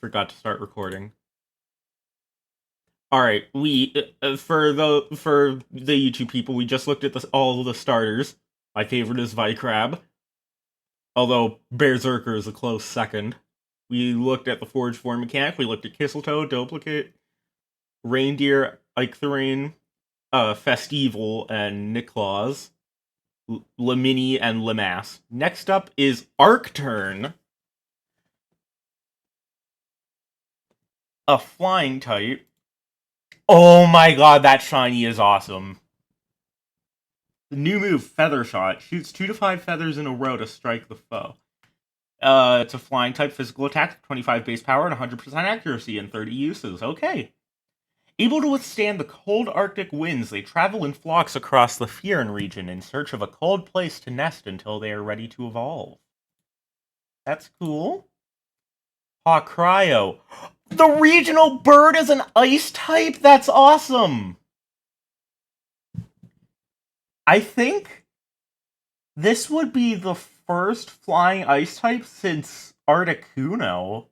Forgot to start recording. All right, we for the YouTube people, we just looked at all of the starters. My favorite is Vicrab, although Berserker is a close second. We looked at the Forge Form mechanic. We looked at Kisseltoe, Duplicate, Reindeer, Eikthorain, Festival, and Niklaus, Lamini, and Limass. Next up is Arcturn, a flying type. Oh my god, that shiny is awesome. The new move, Feather Shot, shoots 2 to 5 feathers in a row to strike the foe. It's a flying type physical attack, 25 base power and 100% accuracy and 30 uses. Okay. Able to withstand the cold Arctic winds, they travel in flocks across the Fyrun region in search of a cold place to nest until they are ready to evolve. That's cool. Cryo. The regional bird is an ice type? That's awesome! I think this would be the first flying ice type since Articuno.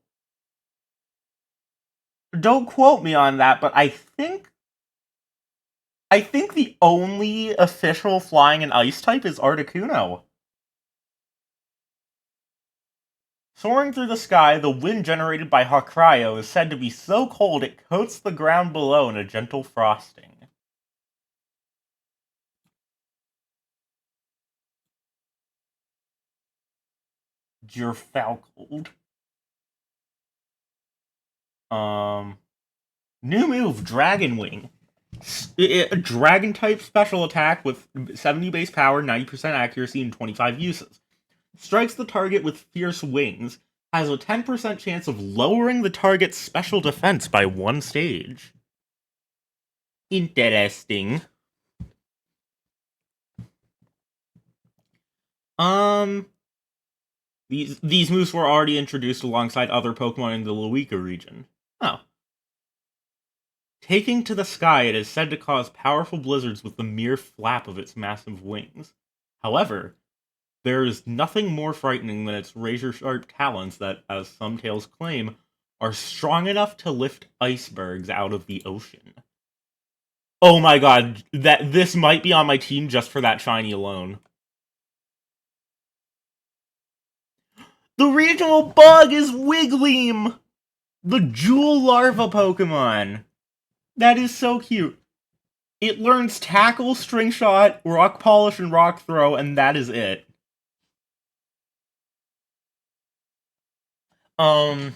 Don't quote me on that, but I think the only official flying and ice type is Articuno. Soaring through the sky, the wind generated by Cryo is said to be so cold it coats the ground below in a gentle frosting. Falcold. New move, Dragon Wing. A dragon type special attack with 70 base power, 90% accuracy, and 25 uses. Strikes the target with fierce wings. Has a 10% chance of lowering the target's special defense by 1 stage. Interesting. These moves were already introduced alongside other Pokemon in the Luika region. Oh. Taking to the sky, it is said to cause powerful blizzards with the mere flap of its massive wings. However, there is nothing more frightening than its razor-sharp talons that, as some tales claim, are strong enough to lift icebergs out of the ocean. Oh my god, this might be on my team just for that shiny alone. The regional bug is Wiggleam! The jewel larva Pokemon! That is so cute. It learns Tackle, String Shot, Rock Polish, and Rock Throw, and that is it. A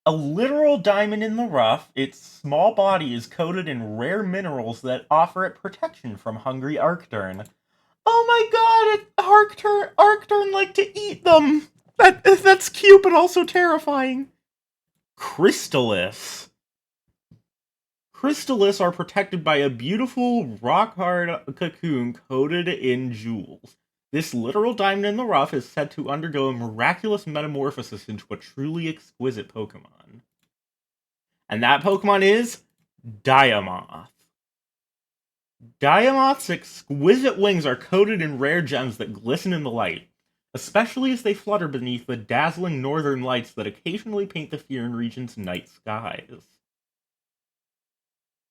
literal diamond in the rough, its small body is coated in rare minerals that offer it protection from hungry Arcturn. Oh my god, Arcturn like to eat them! That's cute but also terrifying. Crystallis. Crystallis are protected by a beautiful rock-hard cocoon coated in jewels. This literal diamond in the rough is said to undergo a miraculous metamorphosis into a truly exquisite Pokemon. And that Pokemon is Diamoth. Diamoth's exquisite wings are coated in rare gems that glisten in the light, especially as they flutter beneath the dazzling northern lights that occasionally paint the Fyrun region's night skies.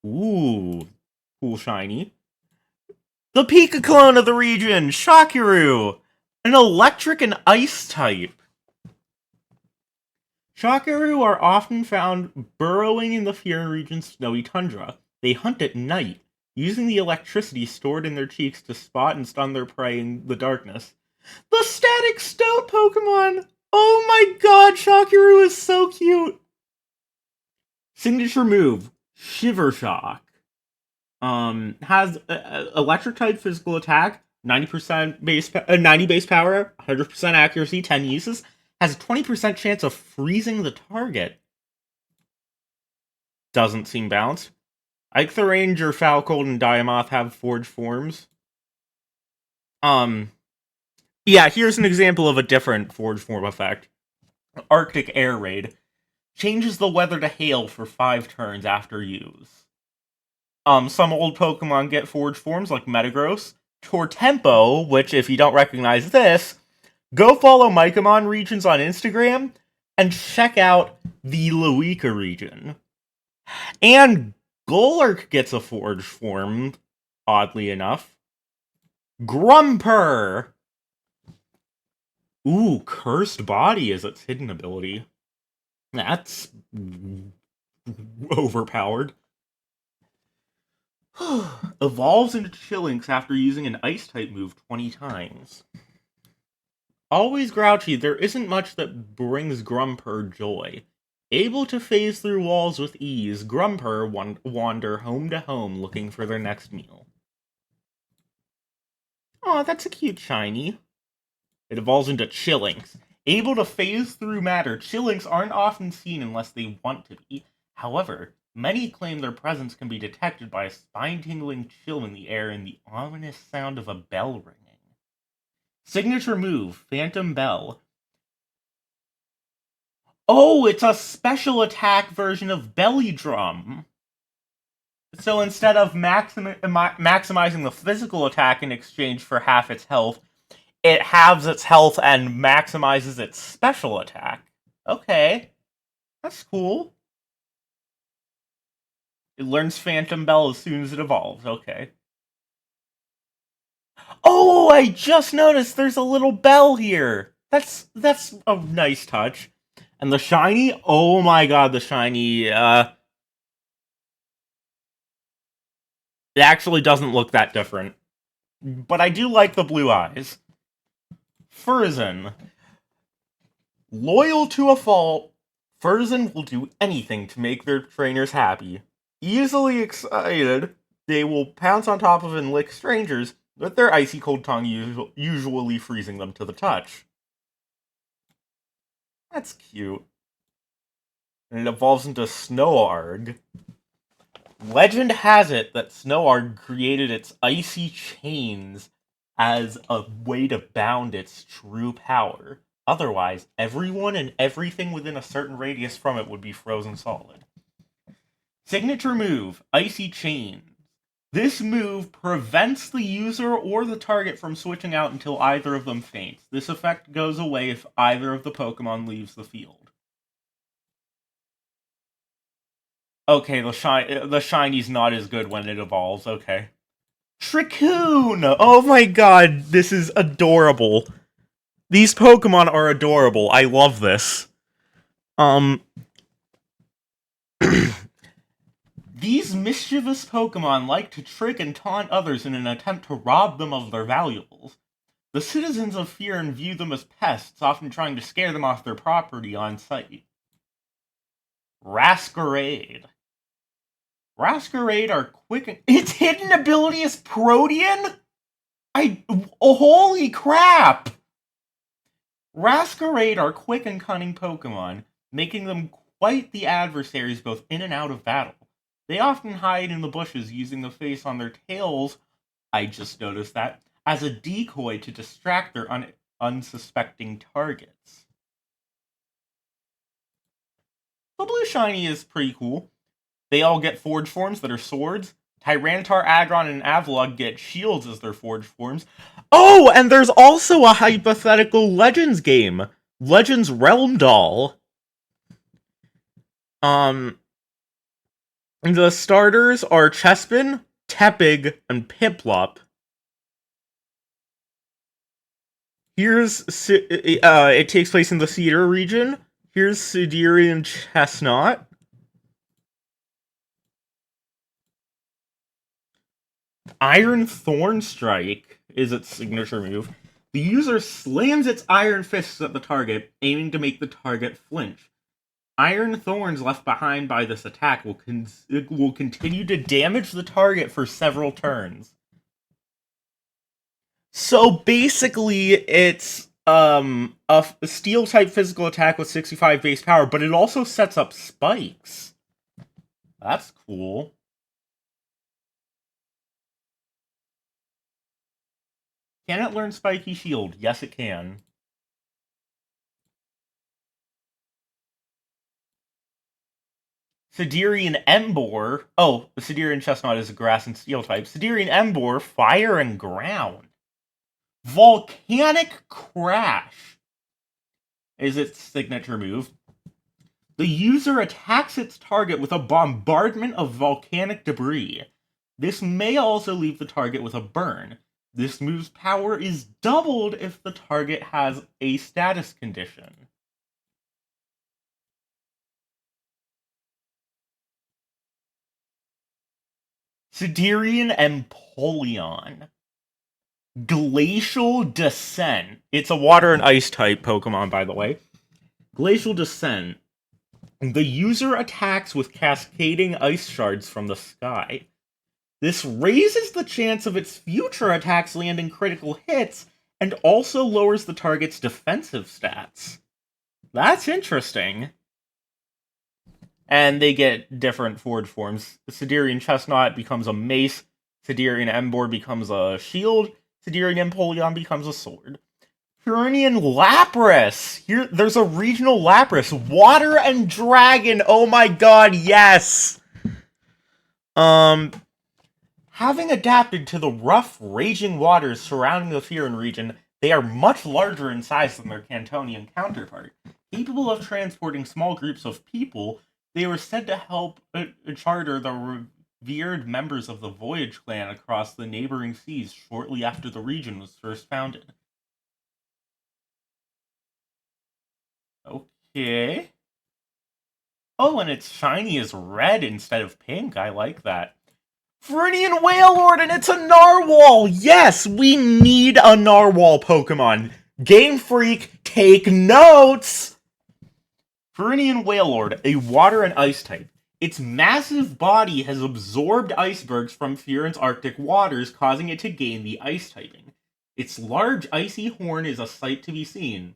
Ooh, cool shiny. The Pika clone of the region, Shakiroo! An electric and ice type. Shakiroo are often found burrowing in the Fyrun region's snowy tundra. They hunt at night, using the electricity stored in their cheeks to spot and stun their prey in the darkness. The Static Stone Pokemon! Oh my god, Shakiroo is so cute! Signature move, Shiver Shock. Has electric type physical attack, 90 base power, 100% accuracy, 10 uses. Has a 20% chance of freezing the target. Doesn't seem balanced. Eikthorain, Falcold, and Diamoth have forge forms. Yeah, here's an example of a different forge form effect. Arctic Air Raid. Changes the weather to hail for 5 turns after use. Some old Pokemon get forge forms like Metagross. Tortempo, which, if you don't recognize this, Go follow Mykel regions on Instagram and check out the Loika region. And Golurk gets a forge form, oddly enough. Grumper! Ooh, Cursed Body is its hidden ability. That's overpowered. Evolves into Chillinks after using an Ice-type move 20 times. Always grouchy, there isn't much that brings Grumper joy. Able to phase through walls with ease, Grumper wander home to home looking for their next meal. Aw, that's a cute shiny. It evolves into Chillinks. Able to phase through matter, Chillinks aren't often seen unless they want to be. However, many claim their presence can be detected by a spine-tingling chill in the air and the ominous sound of a bell ringing. Signature move, Phantom Bell. Oh, it's a special attack version of Belly Drum. So instead of maximizing the physical attack in exchange for half its health, it halves its health and maximizes its special attack. Okay, that's cool. It learns Phantom Bell as soon as it evolves. Okay. Oh, I just noticed there's a little bell here. That's a nice touch. And the shiny, oh my god, the shiny, it actually doesn't look that different. But I do like the blue eyes. Fyrun. Loyal to a fault, Fyrun will do anything to make their trainers happy. Easily excited, they will pounce on top of and lick strangers, with their icy cold tongue usually freezing them to the touch. That's cute. And it evolves into Snowarg. Legend has it that Snowarg created its icy chains as a way to bound its true power. Otherwise, everyone and everything within a certain radius from it would be frozen solid. Signature move, Icy Chains. This move prevents the user or the target from switching out until either of them faints. This effect goes away if either of the Pokemon leaves the field. Okay, the shiny's not as good when it evolves, okay. Tricoon! Oh my god, this is adorable. These Pokemon are adorable. I love this. These mischievous Pokemon like to trick and taunt others in an attempt to rob them of their valuables. The citizens of Fyrun view them as pests, often trying to scare them off their property on sight. Rascarade. Rascarade are quick and... Its hidden ability is Protean? Oh, holy crap! Rascarade are quick and cunning Pokemon, making them quite the adversaries both in and out of battle. They often hide in the bushes using the face on their tails, I just noticed that, as a decoy to distract their unsuspecting targets. The blue shiny is pretty cool. They all get forge forms that are swords. Tyranitar, Aggron, and Avalugg get shields as their forge forms. Oh, and there's also a hypothetical Legends game. Legends Realm Doll. The starters are Chespin, Tepig, and Piplup. Here's it takes place in the Cedar region. Here's Siderian Chestnut. Iron Thorn Strike is its signature move. The user slams its iron fists at the target, aiming to make the target flinch. Iron thorns left behind by this attack will continue to damage the target for several turns. So basically, it's a steel type physical attack with 65 base power, but it also sets up spikes. That's cool. Can it learn Spiky Shield? Yes, it can. Siderian Embor. Oh, the Siderian Chestnut is a grass and steel type. Siderian Embor, fire and ground. Volcanic Crash is its signature move. The user attacks its target with a bombardment of volcanic debris. This may also leave the target with a burn. This move's power is doubled if the target has a status condition. Siderian Empoleon. Glacial Descent. It's a water and ice type Pokemon, by the way. Glacial Descent. The user attacks with cascading ice shards from the sky. This raises the chance of its future attacks landing critical hits and also lowers the target's defensive stats. That's interesting. And they get different forward forms. The Siderian Chestnut becomes a mace, Siderian Emboar becomes a shield, Siderian Empoleon becomes a sword. Fyrunian Lapras! Here, there's a regional Lapras. Water and Dragon! Oh my god, yes! Having adapted to the rough, raging waters surrounding the Fyrun region, they are much larger in size than their Cantonian counterpart. Capable of transporting small groups of people, they were said to help charter the revered members of the Voyage clan across the neighboring seas shortly after the region was first founded. Okay. Oh, and it's shiny as red instead of pink. I like that. Fyrunian Wailord, and it's a Narwhal! Yes, we need a Narwhal Pokemon. Game Freak, take notes! Fyrunian Wailord, a water and ice type. Its massive body has absorbed icebergs from Fyrun's Arctic waters, causing it to gain the ice typing. Its large icy horn is a sight to be seen.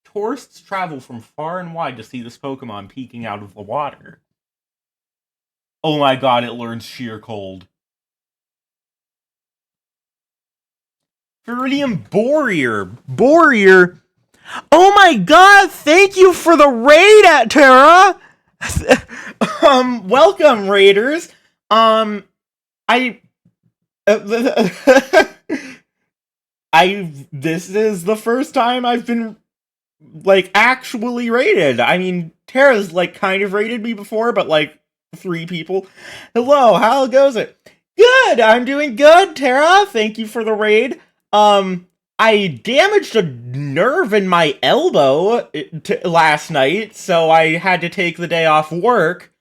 Tourists travel from far and wide to see this Pokemon peeking out of the water. Oh my god, it learns Sheer Cold. Fyrunian Boreer. Oh my god, thank you for the raid, at Terra! Welcome, raiders. This is the first time I've been, like, actually raided. I mean, Terra's, like, kind of raided me before, but, like, 3 people. Hello, how goes it? Good, I'm doing good, Terra. Thank you for the raid. I damaged a nerve in my elbow last night, so I had to take the day off work.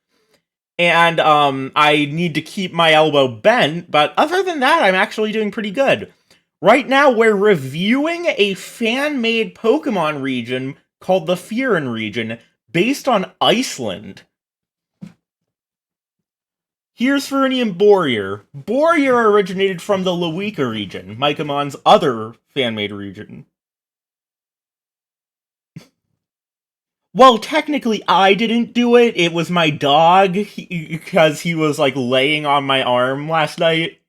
And, I need to keep my elbow bent, but other than that, I'm actually doing pretty good. Right now, we're reviewing a fan-made Pokemon region called the Fyrun region, based on Iceland. Here's Fyrunian Boreer. Boreer originated from the Lewika region, Mykemon's other fan-made region. Well, technically, I didn't do it. It was my dog, because he was, like, laying on my arm last night.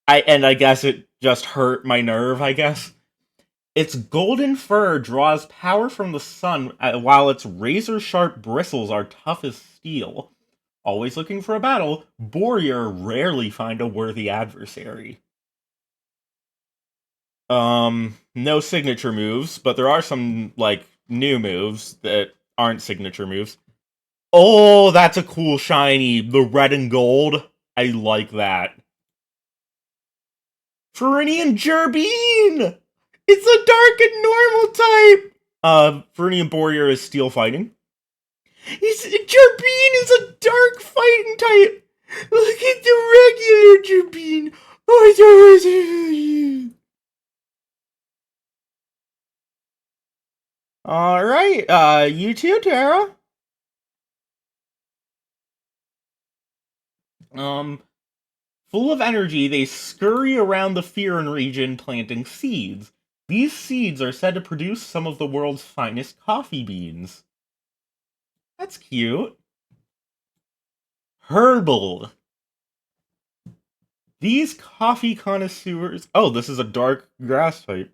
I guess it just hurt my nerve, I guess. Its golden fur draws power from the sun, while its razor-sharp bristles are tough as steel. Always looking for a battle, Boreer rarely find a worthy adversary. No signature moves, but there are some, like, new moves that aren't signature moves. Oh, that's a cool shiny. The red and gold. I like that. Fyrunian Gerbine! It's a dark and normal type! Fyrunian Boreer is steel fighting. Gerbine is a dark fighting type! Look at the regular Gerbine! Oh, it's alright, you too, Tara. Full of energy, they scurry around the Fyrun region planting seeds. These seeds are said to produce some of the world's finest coffee beans. That's cute. Herbal. These coffee connoisseurs... Oh, this is a dark grass type.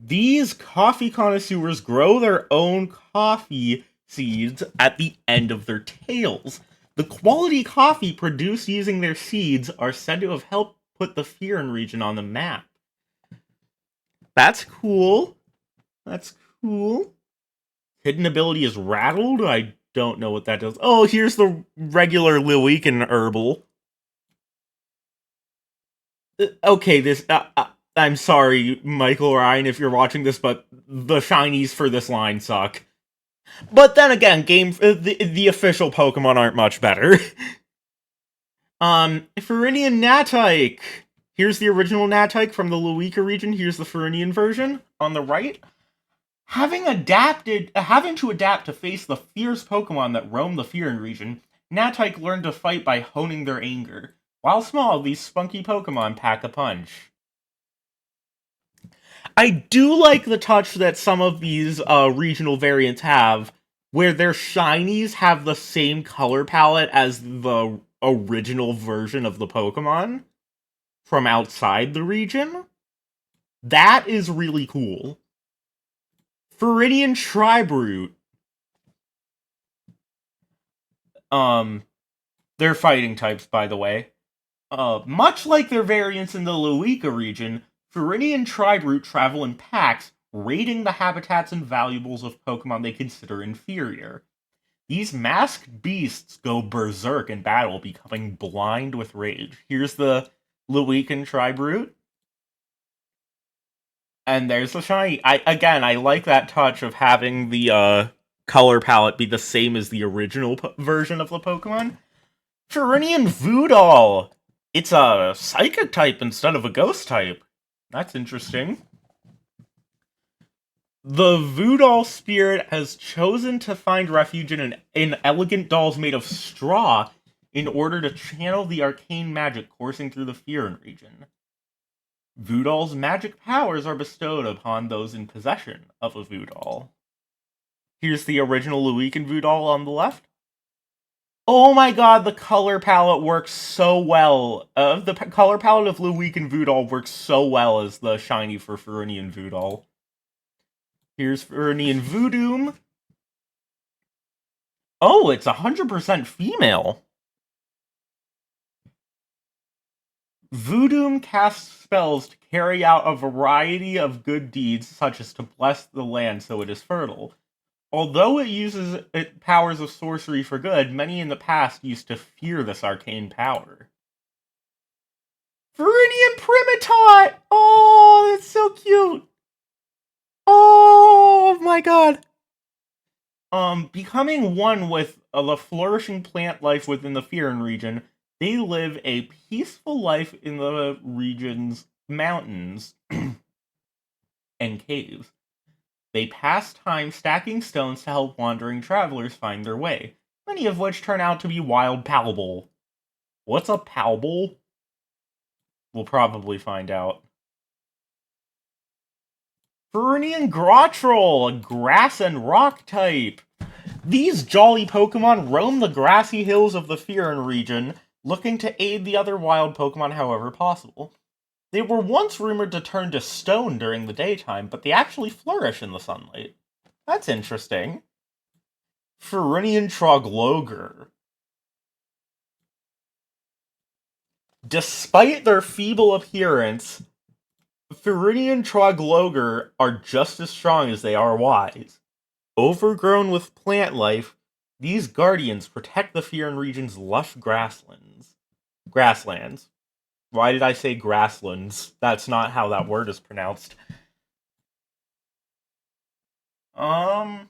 These coffee connoisseurs grow their own coffee seeds at the end of their tails. The quality coffee produced using their seeds are said to have helped put the Fyrun region on the map. That's cool. That's cool. Hidden ability is rattled? I don't know what that does. Oh, here's the regular Lewekin herbal. Okay, I'm sorry, Mykel Ryan, if you're watching this, but the shinies for this line suck. But then again, the official Pokemon aren't much better. Fyrunian Natike. Here's the original Natike from the Lewika region. Here's the Fyrunian version on the right. Having to adapt to face the fierce Pokemon that roam the Fyrun region, Natike learned to fight by honing their anger. While small, these spunky Pokemon pack a punch. I do like the touch that some of these regional variants have, where their shinies have the same color palette as the original version of the Pokemon from outside the region. That is really cool. Viridian Tribrute. They're fighting types, by the way. Much like their variants in the Lewika region, Viridian Tribrute travel in packs, raiding the habitats and valuables of Pokemon they consider inferior. These masked beasts go berserk in battle, becoming blind with rage. Here's the Lewekin Tribrute. And there's the shiny. I like that touch of having the color palette be the same as the original version of the Pokemon. Fyrunian Voodoo! It's a psychic type instead of a ghost type. That's interesting. The Voodoo spirit has chosen to find refuge in elegant dolls made of straw in order to channel the arcane magic coursing through the Fyrun region. Voodoo's magic powers are bestowed upon those in possession of a Voodoo. Here's the original Lewekin Voodoo on the left. Oh my god, the color palette works so well. The color palette of Lewekin Voodoo works so well as the shiny for Fyrunian Voodoo. Here's Fyrunian Voodoom. Oh, it's 100% female. Voodoom casts spells to carry out a variety of good deeds, such as to bless the land so it is fertile. Although it uses its powers of sorcery for good, many in the past used to fear this arcane power. Viridian Primitot! Oh, that's so cute! Oh my god! Becoming one with the flourishing plant life within the Fyrun region, they live a peaceful life in the region's mountains and caves. They pass time stacking stones to help wandering travelers find their way, many of which turn out to be wild Palbul. What's a Palbul? We'll probably find out. Fyrunian Grottrol, a grass and rock type. These jolly Pokemon roam the grassy hills of the Fyrun region, looking to aid the other wild Pokemon however possible. They were once rumored to turn to stone during the daytime, but they actually flourish in the sunlight. That's interesting. Fyrunian Trogloger. Despite their feeble appearance, Fyrunian Trogloger are just as strong as they are wise. Overgrown with plant life, these guardians protect the Fyrun region's lush grasslands. Why did I say grasslands? That's not how that word is pronounced. That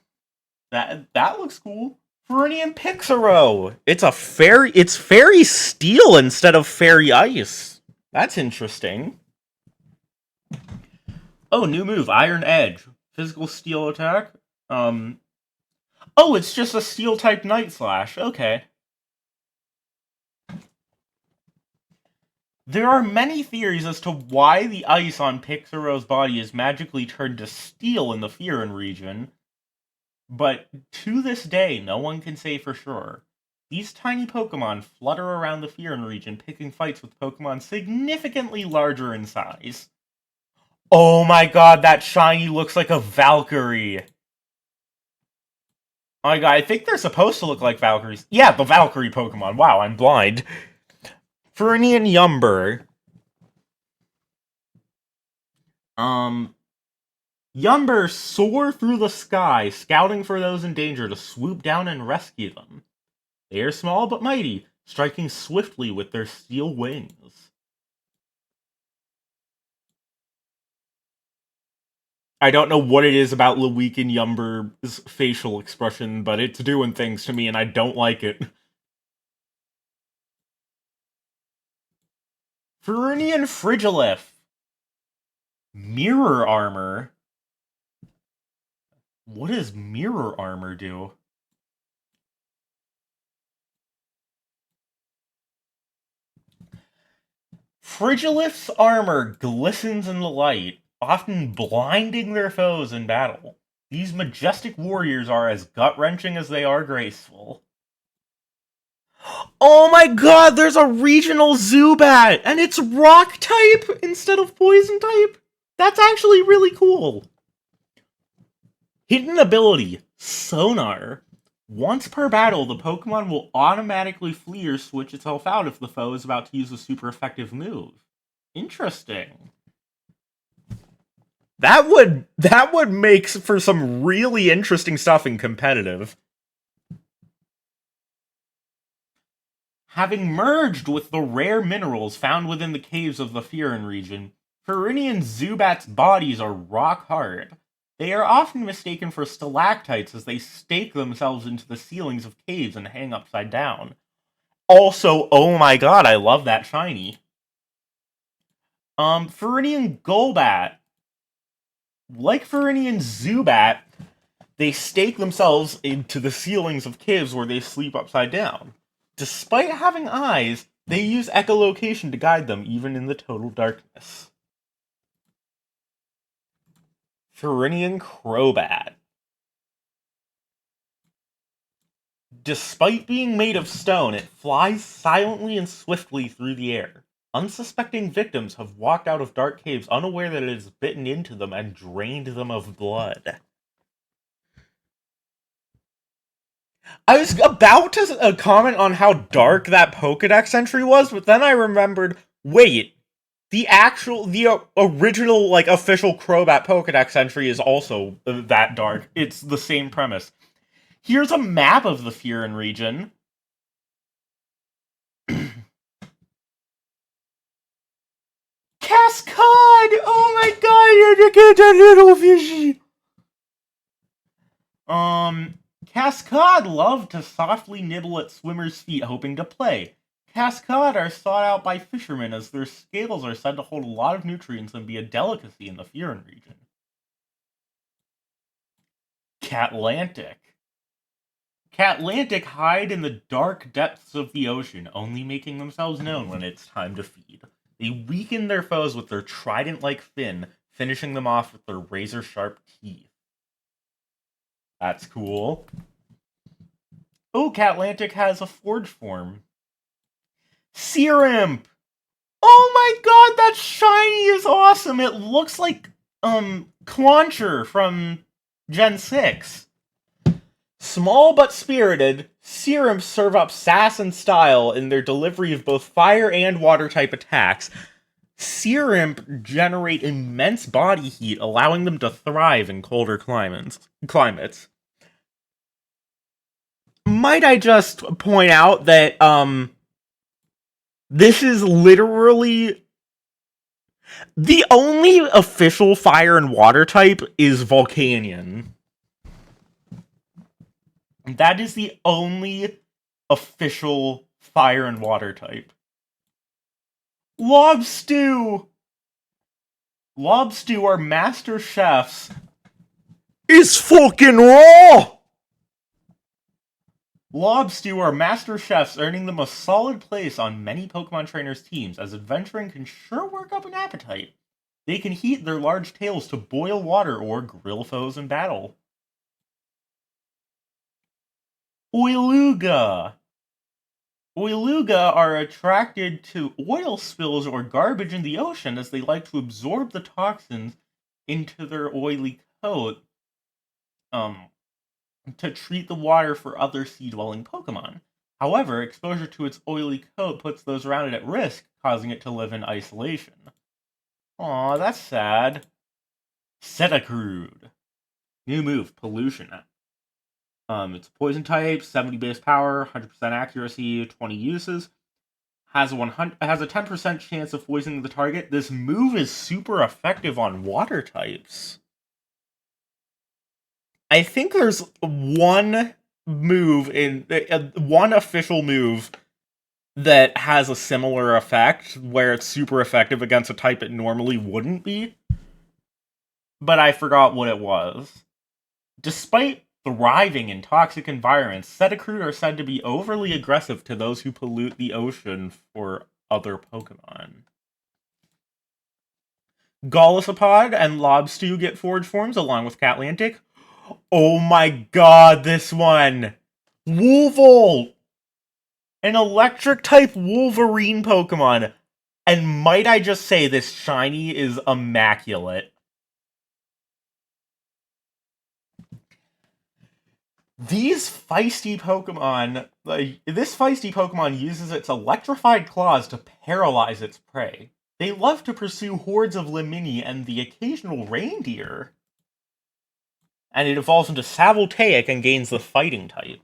looks cool. Fyrunian Pixaro. It's fairy steel instead of fairy ice. That's interesting. Oh, new move, Iron Edge. Physical steel attack. Oh, it's just a steel type Night Slash. Okay. There are many theories as to why the ice on Pixaro's body is magically turned to steel in the Fyrun region, but to this day, no one can say for sure. These tiny Pokemon flutter around the Fyrun region, picking fights with Pokemon significantly larger in size. Oh my god, that shiny looks like a Valkyrie! Oh my god, I think they're supposed to look like Valkyries. Yeah, the Valkyrie Pokemon. Wow, I'm blind. Fyrunian Yumber. Um, Yumbers soar through the sky, scouting for those in danger to swoop down and rescue them. They are small but mighty, striking swiftly with their steel wings. I don't know what it is about Lewekin Yumber's facial expression, but it's doing things to me and I don't like it. Fyrunian Frigilith. Mirror armor? What does mirror armor do? Frigilith's armor glistens in the light, often blinding their foes in battle. These majestic warriors are as gut-wrenching as they are graceful. Oh my god, there's a regional Zubat, and it's rock type instead of poison type? That's actually really cool. Hidden ability, Sonar. Once per battle, the Pokemon will automatically flee or switch itself out if the foe is about to use a super effective move. Interesting. That would make for some really interesting stuff in competitive. Having merged with the rare minerals found within the caves of the Fyrun region, Fyrunian Zubat's bodies are rock hard. They are often mistaken for stalactites as they stake themselves into the ceilings of caves and hang upside down. Also, oh my god, I love that shiny. Fyrunian Golbat. Like Fyrunian Zubat, they stake themselves into the ceilings of caves where they sleep upside down. Despite having eyes, they use echolocation to guide them even in the total darkness. Fyrunian Crobat. Despite being made of stone, it flies silently and swiftly through the air. Unsuspecting victims have walked out of dark caves unaware that it has bitten into them and drained them of blood. I was about to comment on how dark that Pokedex entry was, but then I remembered, wait, the original, like, official Crobat Pokedex entry is also that dark. It's the same premise. Here's a map of the Fyrun region. Cascade! Oh my god, look at that little fishy! Cascade love to softly nibble at swimmers' feet hoping to play. Cascade are sought out by fishermen as their scales are said to hold a lot of nutrients and be a delicacy in the Fyrun region. Catlantic. Catlantic hide in the dark depths of the ocean, only making themselves known when it's time to feed. They weaken their foes with their trident-like fin, finishing them off with their razor-sharp teeth. That's cool. Oh, Catlantic has a forge form. Searimp! Oh my god, that shiny is awesome! It looks like, Clauncher from Gen 6. Small but spirited, Searimps serve up sass and style in their delivery of both fire and water-type attacks. Searimp generate immense body heat, allowing them to thrive in colder climates. Might I just point out that, this is literally the only official fire and water type is Volcanion. That is the only official fire and water type. Lobstew! Lobstew are master chefs. Is fucking raw! Lobstew are master chefs, earning them a solid place on many Pokemon trainers' teams, as adventuring can sure work up an appetite. They can heat their large tails to boil water or grill foes in battle. Oiluga! Oiluga are attracted to oil spills or garbage in the ocean as they like to absorb the toxins into their oily coat, to treat the water for other sea-dwelling Pokemon. However, exposure to its oily coat puts those around it at risk, causing it to live in isolation. Aw, that's sad. Crude. New move, Pollution. It's poison type, 70 base power, 100% accuracy, 20 uses. Has a 10% chance of poisoning the target. This move is super effective on water types. I think there's one official move that has a similar effect where it's super effective against a type it normally wouldn't be, but I forgot what it was. Despite thriving in toxic environments, Cetacrude are said to be overly aggressive to those who pollute the ocean for other Pokemon. Golisopod and Lobstew get forge forms along with Catlantic. Oh my god, this one! Woolvolt! An electric-type Wolverine Pokemon. And might I just say, this shiny is immaculate. This feisty Pokemon uses its electrified claws to paralyze its prey. They love to pursue hordes of Limini and the occasional reindeer. And it evolves into Savoltaic and gains the fighting type.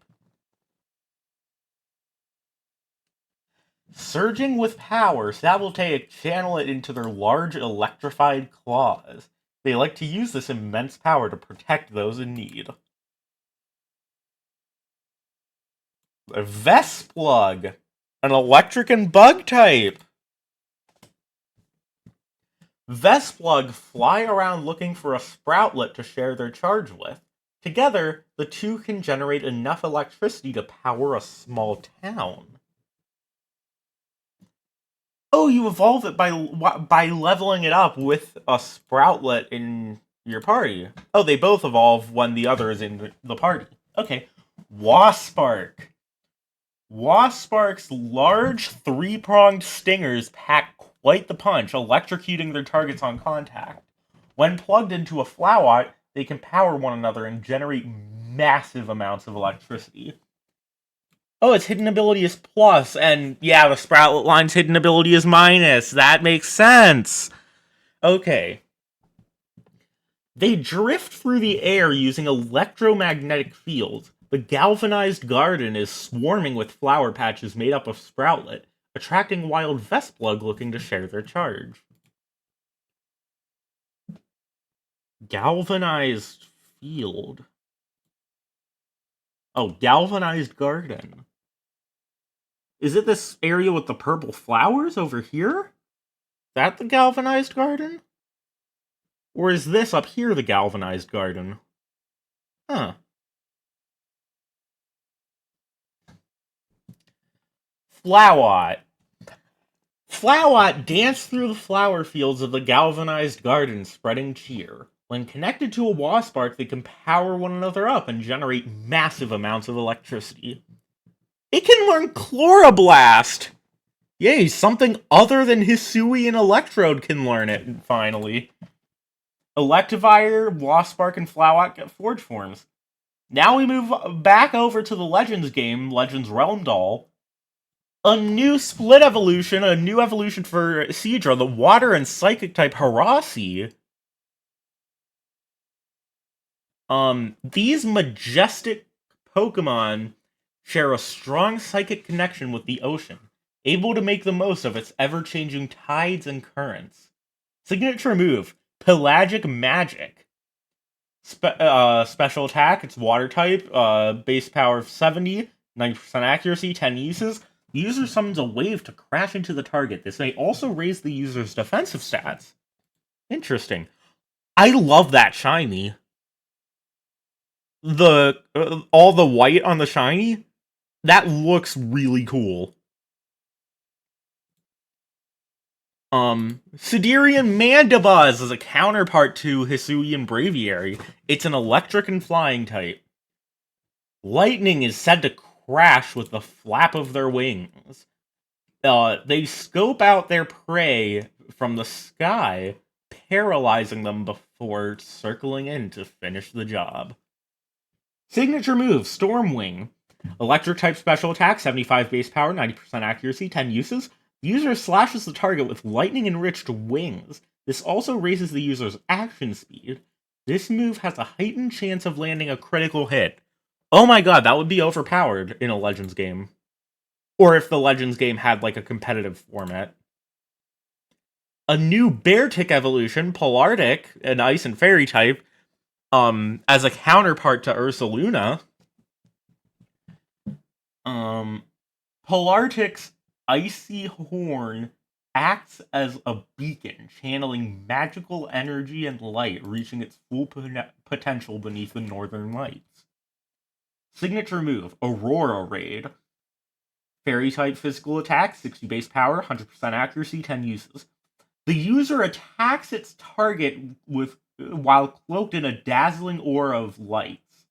Surging with power, Savoltaic channel it into their large electrified claws. They like to use this immense power to protect those in need. Vesplug, an electric and bug type. Vesplug fly around looking for a Sproutlet to share their charge with. Together, the two can generate enough electricity to power a small town. Oh, you evolve it by leveling it up with a Sproutlet in your party. Oh, they both evolve when the other is in the party. Okay. Waspark. Waspark's large three-pronged stingers pack quite the punch, electrocuting their targets on contact. When plugged into a Flowot, they can power one another and generate massive amounts of electricity. Oh, its hidden ability is plus, and yeah, the Sproutlet line's hidden ability is minus. That makes sense. Okay. They drift through the air using electromagnetic fields. The galvanized garden is swarming with flower patches made up of Sproutlet, attracting wild Vesplug looking to share their charge. Galvanized field. Oh, galvanized garden. Is it this area with the purple flowers over here? Is that the galvanized garden? Or is this up here the galvanized garden? Huh. Flowot. Flowot dance through the flower fields of the galvanized garden, spreading cheer. When connected to a Waspark, they can power one another up and generate massive amounts of electricity. It can learn Chloroblast! Yay, something other than Hisui and Electrode can learn it, finally. Electivire, Waspark, and Flowot get Forge forms. Now we move back over to the Legends game, Legends Realm Doll. A new split evolution, a new evolution for Seadra, the Water and Psychic type Harasi. These majestic Pokemon share a strong psychic connection with the ocean, able to make the most of its ever-changing tides and currents. Signature move, Pelagic Magic. Special attack, it's water type, base power of 70, 90% accuracy, 10 uses. The user summons a wave to crash into the target. This may also raise the user's defensive stats. Interesting. I love that shiny. All the white on the shiny, that looks really cool. Siderian Mandibuzz is a counterpart to Hisuian Braviary. It's an electric and flying type. Lightning is said to crash with the flap of their wings. They scope out their prey from the sky, paralyzing them before circling in to finish the job. Signature move, Stormwing. Electric type special attack, 75 base power, 90% accuracy, 10 uses. The user slashes the target with lightning-enriched wings. This also raises the user's action speed. This move has a heightened chance of landing a critical hit. Oh my god, that would be overpowered in a Legends game. Or if the Legends game had like a competitive format. A new Beartic evolution, Polartic, an ice and fairy type, as a counterpart to Ursaluna. Polartic's icy horn acts as a beacon, channeling magical energy and light, reaching its full potential beneath the northern lights. Signature move, Aurora Raid. Fairy type physical attack, 60 base power, 100% accuracy, 10 uses. The user attacks its target while cloaked in a dazzling aura of lights.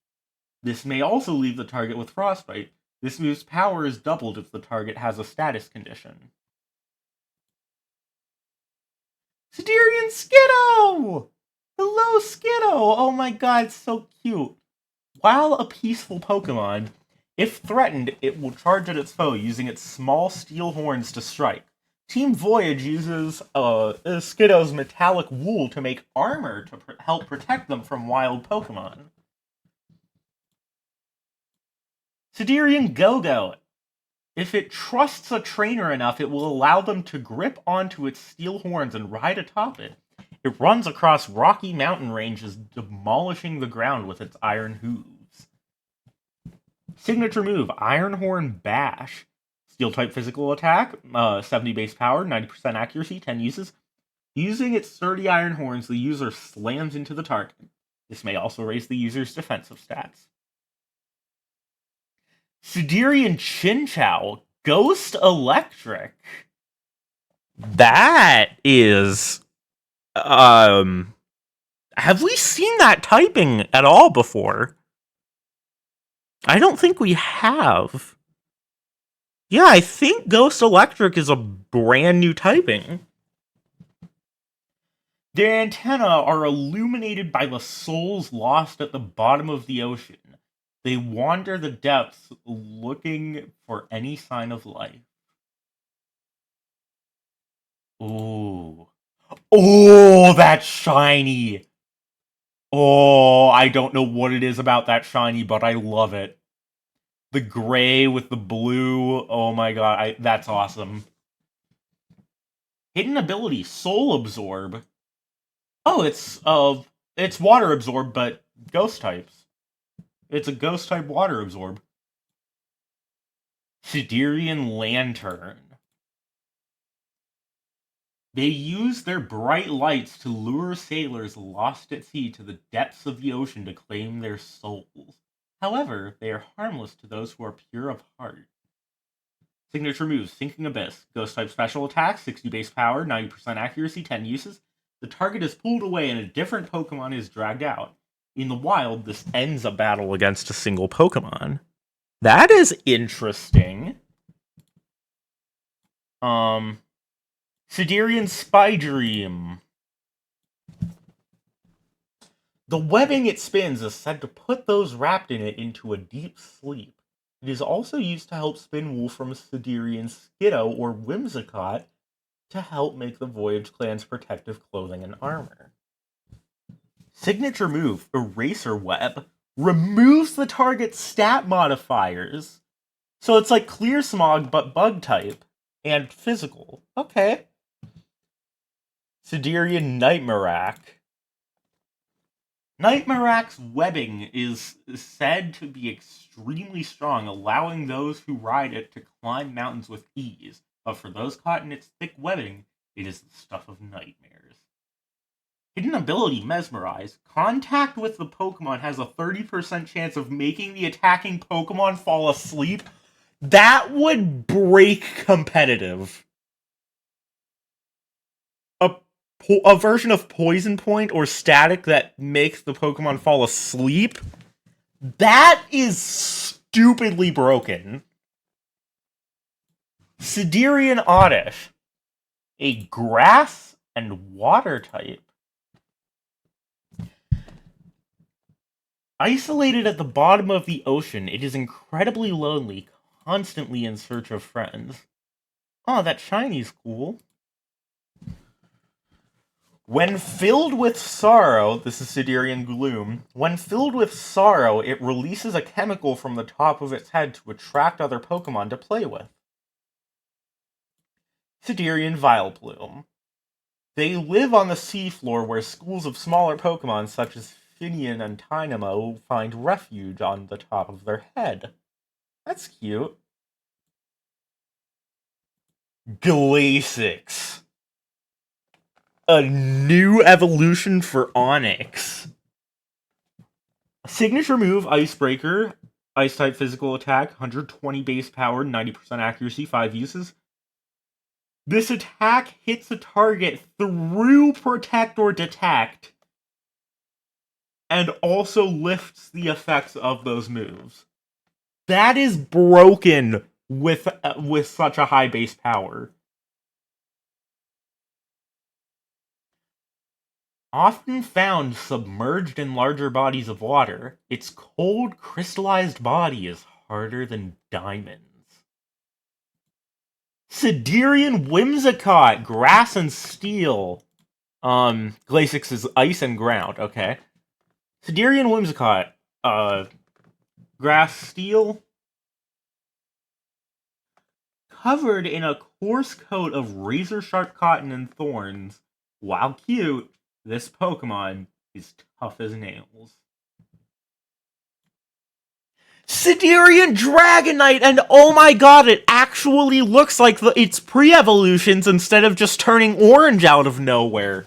This may also leave the target with frostbite. This move's power is doubled if the target has a status condition. Siderian Skiddo! Hello, Skiddo! Oh my god, it's so cute. While a peaceful Pokemon, if threatened, it will charge at its foe using its small steel horns to strike. Team Voyage uses Skiddo's metallic wool to make armor to help protect them from wild Pokemon. Siderian Go-Go. If it trusts a trainer enough, it will allow them to grip onto its steel horns and ride atop it. It runs across rocky mountain ranges, demolishing the ground with its iron hooves. Signature move, Iron Horn Bash. Steel-type physical attack, 70 base power, 90% accuracy, 10 uses. Using its sturdy iron horns, the user slams into the target. This may also raise the user's defensive stats. Siderian Chinchou, Ghost Electric. That is... have we seen that typing at all before? I don't think we have. Yeah, I think Ghost Electric is a brand new typing. Their antennae are illuminated by the souls lost at the bottom of the ocean. They wander the depths looking for any sign of life. Ooh. Oh, that's shiny! Oh, I don't know what it is about that shiny, but I love it. The gray with the blue. Oh my god, that's awesome. Hidden ability, Soul Absorb. Oh, it's water absorb, but ghost types. It's a ghost type water absorb. Siderian Lantern. They use their bright lights to lure sailors lost at sea to the depths of the ocean to claim their souls. However, they are harmless to those who are pure of heart. Signature moves, Sinking Abyss. Ghost type special attack, 60 base power, 90% accuracy, 10 uses. The target is pulled away and a different Pokemon is dragged out. In the wild, this ends a battle against a single Pokemon. That is interesting. Siderian Spy Dream. The webbing it spins is said to put those wrapped in it into a deep sleep. It is also used to help spin wool from Siderian Skiddo or Whimsicott to help make the Voyage Clan's protective clothing and armor. Signature move, Eraser Web, removes the target's stat modifiers. So it's like Clear Smog, but bug type. And physical. Okay. Siderian Nightmarak. Nightmarak's webbing is said to be extremely strong, allowing those who ride it to climb mountains with ease. But for those caught in its thick webbing, it is the stuff of nightmares. Hidden ability, Mesmerize. Contact with the Pokemon has a 30% chance of making the attacking Pokemon fall asleep. That would break competitive. A version of Poison Point or Static that makes the Pokemon fall asleep? That is stupidly broken. Siderian Oddish. A grass and water type. Isolated at the bottom of the ocean, it is incredibly lonely, constantly in search of friends. Oh, that shiny's cool. When filled with sorrow, this is Siderian Gloom, when filled with sorrow, it releases a chemical from the top of its head to attract other Pokemon to play with. Siderian Vileplume. They live on the seafloor where schools of smaller Pokemon such as Finian and Tynamo find refuge on the top of their head. That's cute. Glacius. A new evolution for Onyx. Signature move, Icebreaker. Ice-type physical attack, 120 base power, 90% accuracy, 5 uses. This attack hits the target through Protect or Detect, and also lifts the effects of those moves. That is broken with such a high base power. Often found submerged in larger bodies of water, its cold, crystallized body is harder than diamonds. Siderian Whimsicott, Grass and Steel. Glacius is Ice and Ground, okay. Siderian Whimsicott, Grass, Steel. Covered in a coarse coat of razor-sharp cotton and thorns. While cute, this Pokemon is tough as nails. Siderian Dragonite, and oh my god, it actually looks like its pre-evolutions instead of just turning orange out of nowhere.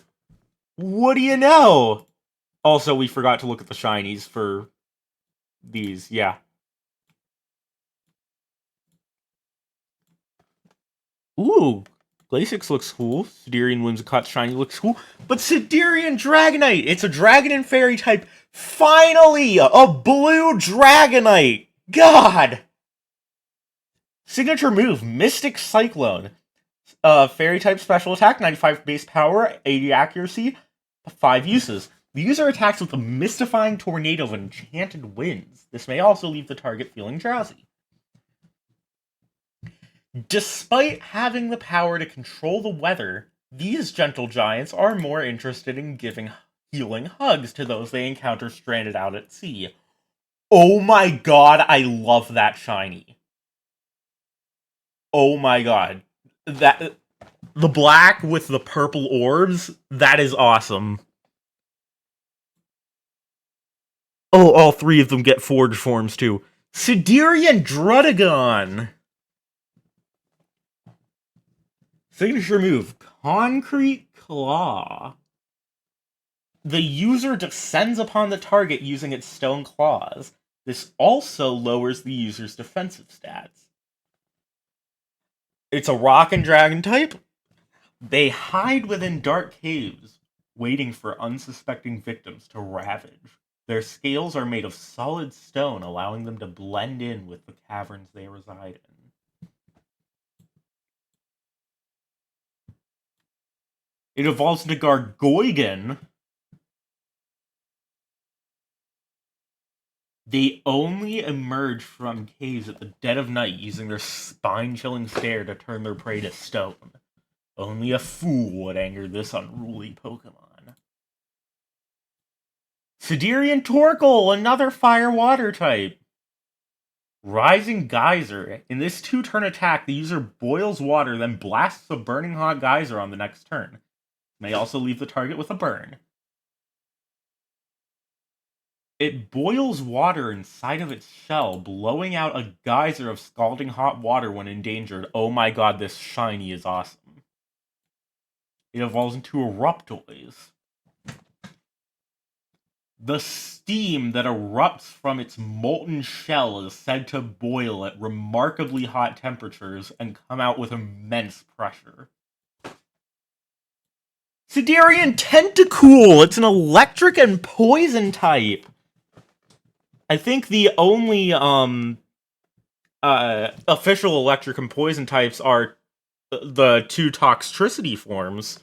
What do you know? Also, we forgot to look at the shinies for these, yeah. Ooh, Glacius looks cool. Siderian Whimsicott shiny looks cool. But Siderian Dragonite! It's a dragon and fairy type. Finally! A blue Dragonite! God! Signature move, Mystic Cyclone. Fairy type special attack, 95 base power, 80 accuracy, 5 uses. The user attacks with a mystifying tornado of enchanted winds. This may also leave the target feeling drowsy. Despite having the power to control the weather, these gentle giants are more interested in giving healing hugs to those they encounter stranded out at sea. Oh my god, I love that shiny. Oh my god. The black with the purple orbs, that is awesome. Oh, all 3 of them get forge forms too. Siderian Drudagon. Signature move, Concrete Claw. The user descends upon the target using its stone claws. This also lowers the user's defensive stats. It's a rock and dragon type. They hide within dark caves, waiting for unsuspecting victims to ravage. Their scales are made of solid stone, allowing them to blend in with the caverns they reside in. It evolves into Gargoygan. They only emerge from caves at the dead of night, using their spine-chilling stare to turn their prey to stone. Only a fool would anger this unruly Pokemon. Siderian Torkoal, another fire-water type. Rising Geyser. In this 2-turn attack, the user boils water, then blasts a burning hot geyser on the next turn. May also leave the target with a burn. It boils water inside of its shell, blowing out a geyser of scalding hot water when endangered. Oh my god, this shiny is awesome. It evolves into Eruptoise. The steam that erupts from its molten shell is said to boil at remarkably hot temperatures and come out with immense pressure. Siderian Tentacool! It's an electric and poison type! I think the only official electric and poison types are the 2 Toxtricity forms.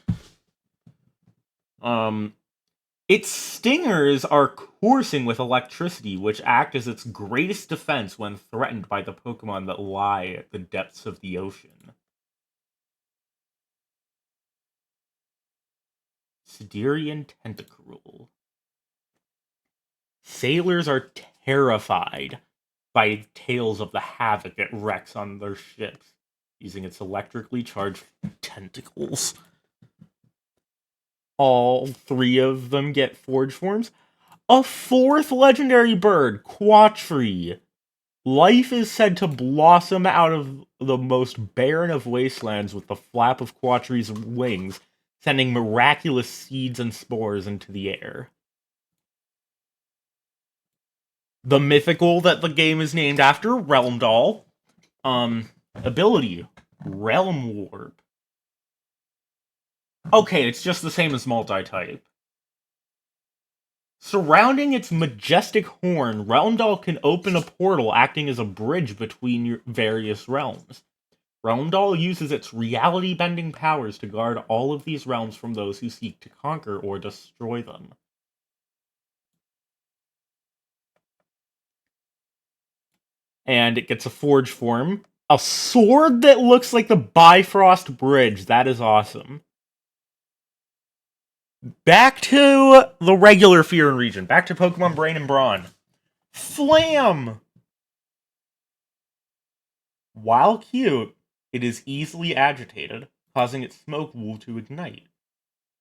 Its stingers are coursing with electricity, which act as its greatest defense when threatened by the Pokemon that lie at the depths of the ocean. Styrian Tentacruel. Sailors are terrified by tales of the havoc it wreaks on their ships, using its electrically charged tentacles. All three of them get forge forms. A fourth legendary bird, Quattree. Life is said to blossom out of the most barren of wastelands with the flap of Quattree's wings, sending miraculous seeds and spores into the air. The mythical that the game is named after, Realmdoll. Ability, Realm Warp. Okay, it's just the same as multi-type. Surrounding its majestic horn, Realmdoll can open a portal acting as a bridge between your various realms. Realmdoll uses its reality-bending powers to guard all of these realms from those who seek to conquer or destroy them. And it gets a forge form. A sword that looks like the Bifrost Bridge. That is awesome. Back to the regular Fyrun region. Back to Pokemon Brain and Brawn. Flam! While cute, it is easily agitated, causing its smoke wool to ignite.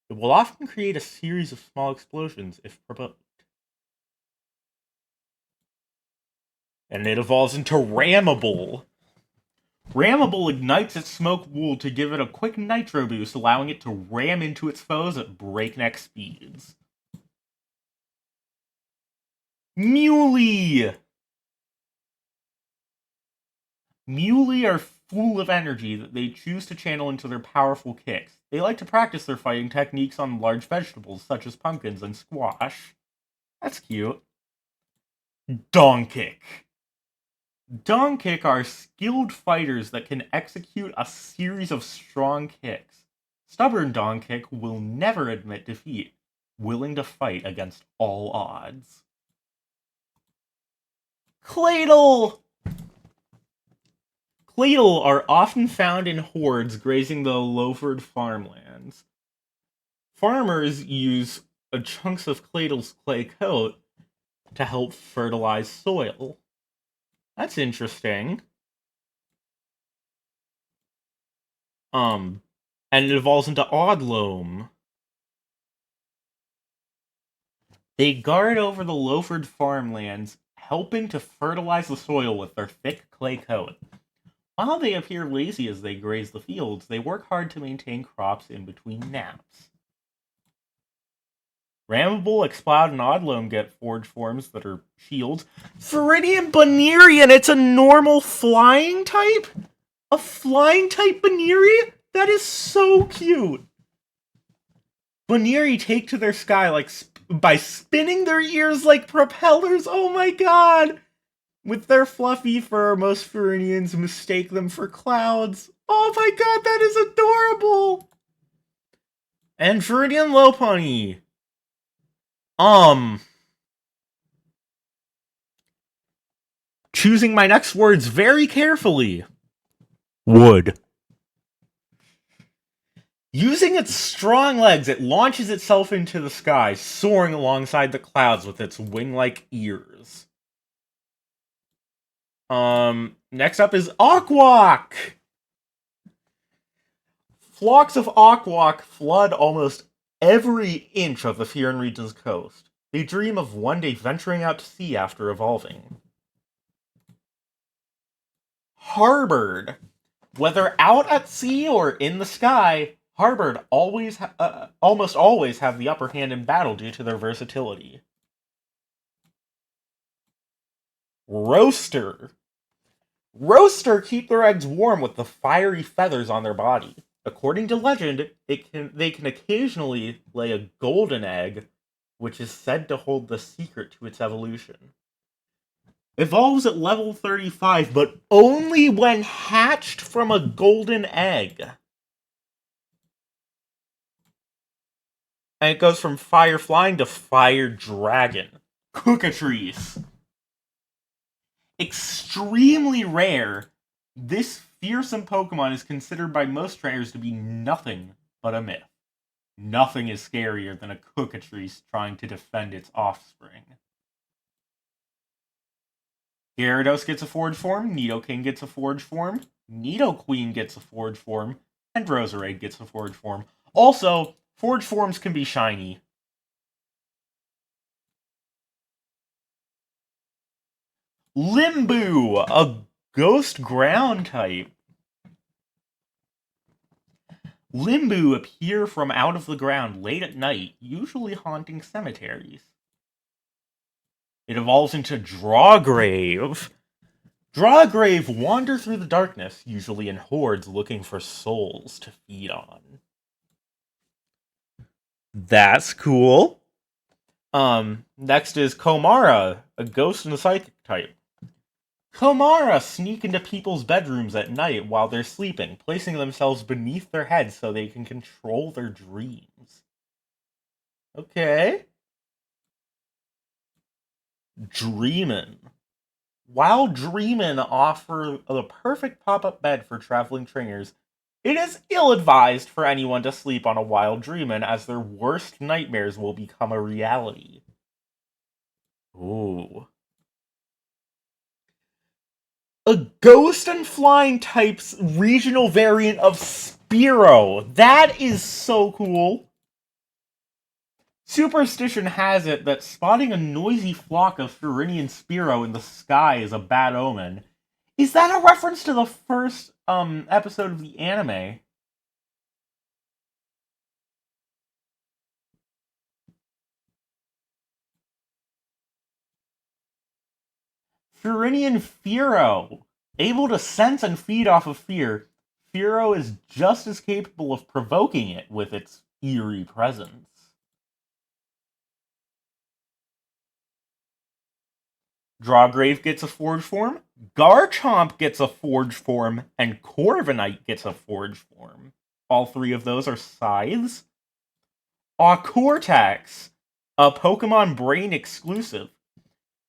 It will often create a series of small explosions if provoked. And it evolves into Ramable. Ramable ignites its smoke wool to give it a quick nitro boost, allowing it to ram into its foes at breakneck speeds. Muley! Muley are full of energy that they choose to channel into their powerful kicks. They like to practice their fighting techniques on large vegetables such as pumpkins and squash. That's cute. Donkick. Donkick are skilled fighters that can execute a series of strong kicks. Stubborn Donkick will never admit defeat, willing to fight against all odds. Claydol! Claydol are often found in hordes grazing the Lowford farmlands. Farmers use chunks of Claydol's clay coat to help fertilize soil. That's interesting. And it evolves into Oddloam. They guard over the Lowford farmlands, helping to fertilize the soil with their thick clay coat. While they appear lazy as they graze the fields, they work hard to maintain crops in between naps. Ramable, Exploud, and Oddloam get forge forms that are shields. Viridian Banerian, it's a normal flying type? A flying type Baneri? That is so cute. Baneri take to their sky by spinning their ears like propellers. Oh my god! With their fluffy fur, most Fyrunians mistake them for clouds. Oh my god, that is adorable! And Viridian Lopunny. Choosing my next words very carefully. Wood. Using its strong legs, it launches itself into the sky, soaring alongside the clouds with its wing-like ears. Next up is Awkwak! Flocks of Awkwak flood almost every inch of the Fyrun region's coast. They dream of one day venturing out to sea after evolving. Harbored. Whether out at sea or in the sky, Harbored almost always have the upper hand in battle due to their versatility. Roaster. Roaster keep their eggs warm with the fiery feathers on their body. According to legend, they can occasionally lay a golden egg, which is said to hold the secret to its evolution. Evolves at level 35, but only when hatched from a golden egg. And it goes from Fire Flying to Fire Dragon. Cookatrice. Extremely rare, this fearsome Pokemon is considered by most trainers to be nothing but a myth. Nothing is scarier than a cockatrice trying to defend its offspring. Gyarados gets a Forge form, Nidoking gets a Forge form, Nidoqueen gets a Forge form, and Roserade gets a Forge form. Also, Forge forms can be shiny. Limbu, a ghost ground type. Limbu appear from out of the ground late at night, usually haunting cemeteries. It evolves into Drawgrave. Drawgrave wander through the darkness, usually in hordes looking for souls to feed on. That's cool. Next is Komara, a ghost and a psychic type. Komara sneak into people's bedrooms at night while they're sleeping, placing themselves beneath their heads so they can control their dreams. Okay. Dreamin'. While Dreamin' offer the perfect pop-up bed for traveling trainers, it is ill-advised for anyone to sleep on a wild Dreamin' as their worst nightmares will become a reality. Ooh. A ghost and flying type's regional variant of Spearow. That is so cool. Superstition has it that spotting a noisy flock of Fyrunian Spearow in the sky is a bad omen. Is that a reference to the first episode of the anime? Fyrunian Fearow. Able to sense and feed off of fear, Fearow is just as capable of provoking it with its eerie presence. Drawgrave gets a Forge form, Garchomp gets a Forge form, and Corviknight gets a Forge form. All three of those are scythes. Cortex, a Pokemon Brain exclusive.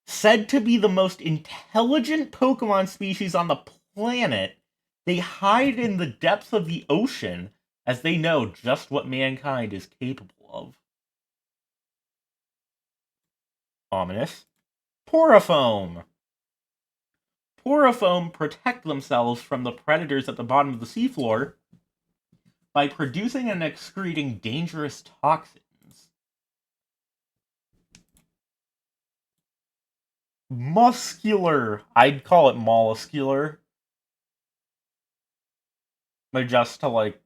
Said to be the most intelligent Pokemon species on the planet, they hide in the depths of the ocean as they know just what mankind is capable of. Ominous. Porofoam. Porofoam protect themselves from the predators at the bottom of the seafloor by producing and excreting dangerous toxins. Muscular. I'd call it molluscular. But just to, like,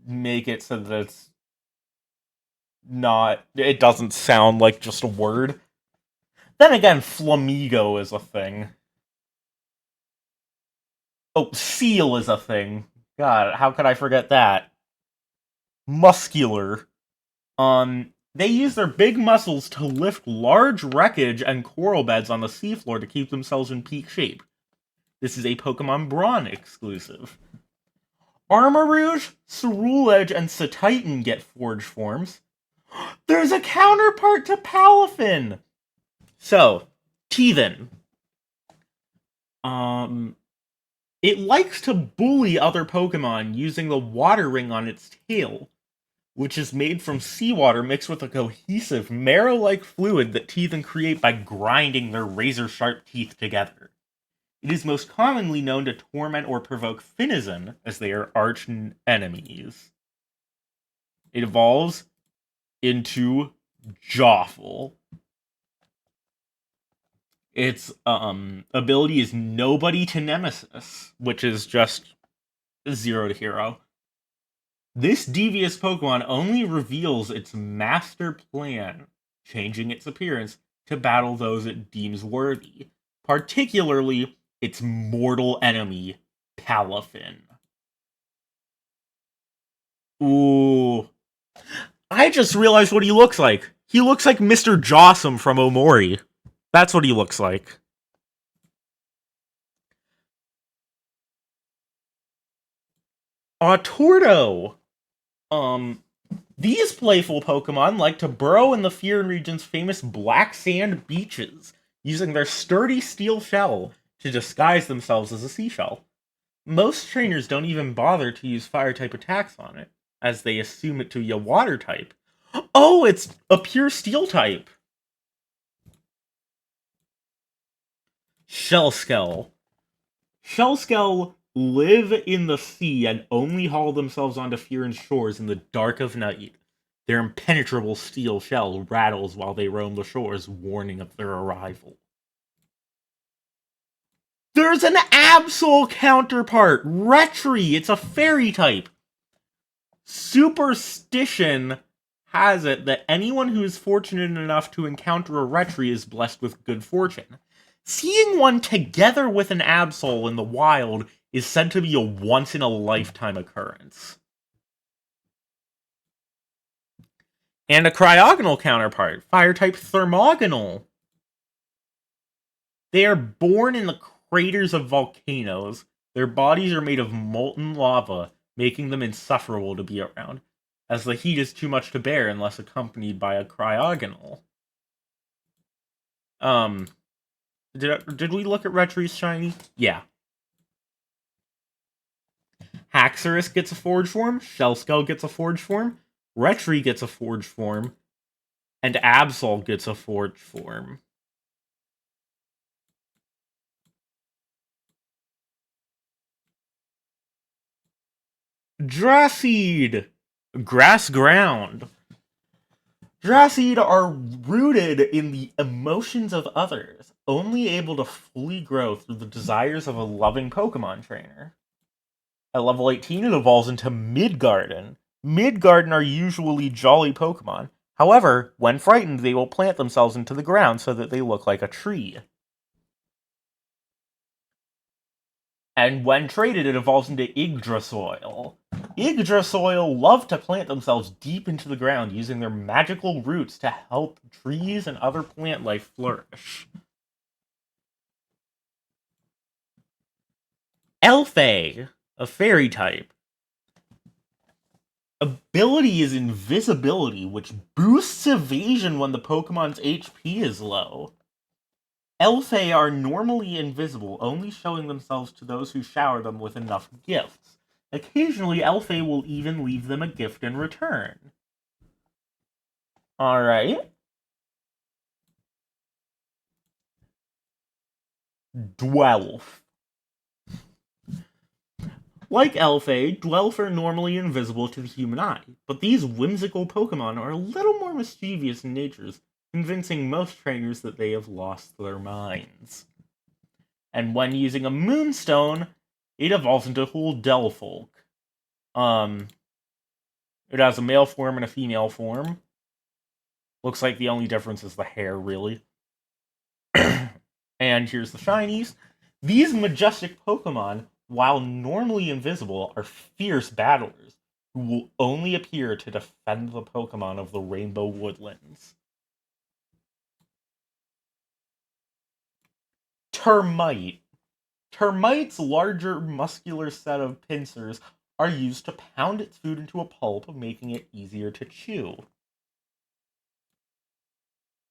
make it so that it's not... It doesn't sound like just a word. Then again, Flamigo is a thing. Oh, seal is a thing. God, how could I forget that? Muscular. They use their big muscles to lift large wreckage and coral beds on the seafloor to keep themselves in peak shape. This is a Pokemon Brawn exclusive. Armarouge, Ceruledge, and Satitan get Forge forms. There's a counterpart to Palafin! So, Teethan. It likes to bully other Pokemon using the water ring on its tail, which is made from seawater mixed with a cohesive, marrow-like fluid that Teethan create by grinding their razor-sharp teeth together. It is most commonly known to torment or provoke Finizen, as they are arch enemies. It evolves into Joffle. Its ability is Nobody to Nemesis, which is just 0 to hero. This devious Pokemon only reveals its master plan, changing its appearance to battle those it deems worthy, particularly its mortal enemy, Palafin. Ooh. I just realized what he looks like. He looks like Mr. Jossum from Omori. That's what he looks like. Torto. These playful Pokemon like to burrow in the Fyrun region's famous black sand beaches, using their sturdy steel shell to disguise themselves as a seashell. Most trainers don't even bother to use fire-type attacks on it, as they assume it to be a water type. Oh, it's a pure steel type. Shellskull. Shellskull live in the sea and only haul themselves onto Fyrun's shores in the dark of night. Their impenetrable steel shell rattles while they roam the shores, warning of their arrival. There's an Absol counterpart, Retri. It's a fairy type. Superstition has it that anyone who is fortunate enough to encounter a Retri is blessed with good fortune. Seeing one together with an Absol in the wild is said to be a once-in-a-lifetime occurrence. And a cryogonal counterpart, fire-type Thermogonal. They are born in the craters of volcanoes. Their bodies are made of molten lava, making them insufferable to be around, as the heat is too much to bear unless accompanied by a cryogonal. Did we look at Retri's shiny? Yeah. Haxorus gets a forge form, Shellskull gets a forge form, Retri gets a forge form, and Absol gets a forge form. Draseed! Grass ground. Draseed are rooted in the emotions of others, only able to fully grow through the desires of a loving Pokemon trainer. At level 18, it evolves into Midgarden. Midgarden are usually jolly Pokemon. However, when frightened, they will plant themselves into the ground so that they look like a tree. And when traded, it evolves into Yggdrasil. Yggdrasil love to plant themselves deep into the ground using their magical roots to help trees and other plant life flourish. Elfay, a fairy type. Ability is invisibility, which boosts evasion when the Pokemon's HP is low. Elfay are normally invisible, only showing themselves to those who shower them with enough gifts. Occasionally, Elfay will even leave them a gift in return. Alright. Dwelf. Like Elfay, Dwelf are normally invisible to the human eye, but these whimsical Pokemon are a little more mischievous in nature, convincing most trainers that they have lost their minds. And when using a Moonstone, it evolves into Huldelfolk. It has a male form and a female form. Looks like the only difference is the hair, really. And here's the shinies. These majestic Pokemon, while normally invisible, are fierce battlers who will only appear to defend the Pokemon of the Rainbow Woodlands. Termite. Termite's larger muscular set of pincers are used to pound its food into a pulp, making it easier to chew.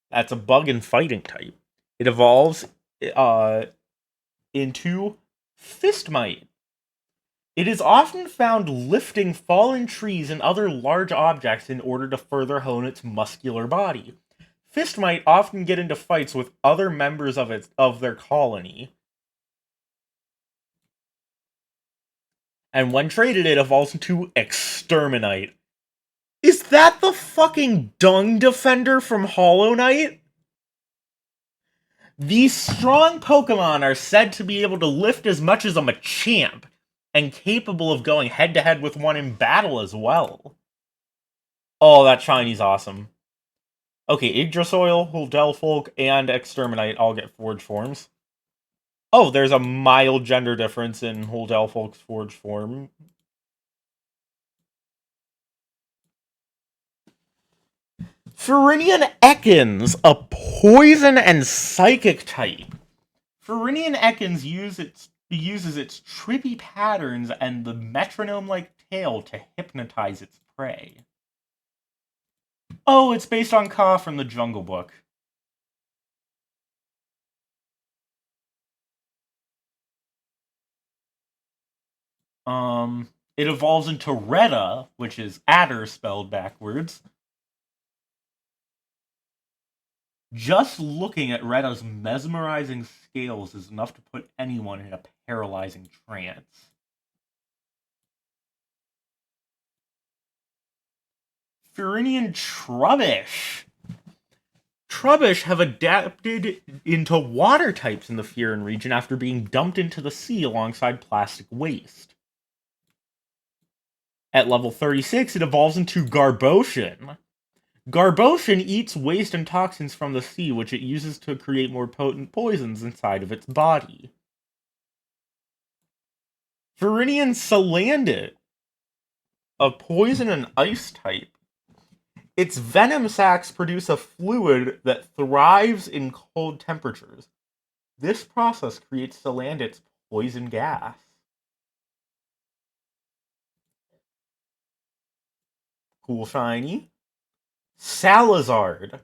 That's a bug and fighting type. It evolves into Fistmite. It is often found lifting fallen trees and other large objects in order to further hone its muscular body. Fistmite often get into fights with other members of their colony. And when traded, it evolves into Exterminate. Is that the fucking Dung Defender from Hollow Knight? These strong Pokemon are said to be able to lift as much as a Machamp, and capable of going head-to-head with one in battle as well. Oh, that shiny's awesome. Okay, Yggdrasil, Huldelfolk, and Exterminate all get Forge forms. Oh, there's a mild gender difference in Huldelfolk's Forge form. Fyrunian Ekans, a poison and psychic type. Fyrunian Ekans uses its trippy patterns and the metronome-like tail to hypnotize its prey. Oh, it's based on Ka from the Jungle Book. It evolves into Retta, which is adder spelled backwards. Just looking at Retta's mesmerizing scales is enough to put anyone in a paralyzing trance. Fyrunian Trubbish. Trubbish have adapted into water types in the Fyrun region after being dumped into the sea alongside plastic waste. At level 36, it evolves into Garbosian. Garbosian eats waste and toxins from the sea, which it uses to create more potent poisons inside of its body. Fyrunian Salandit, a poison and ice type. Its venom sacs produce a fluid that thrives in cold temperatures. This process creates Salandit's poison gas. Cool shiny. Salazard.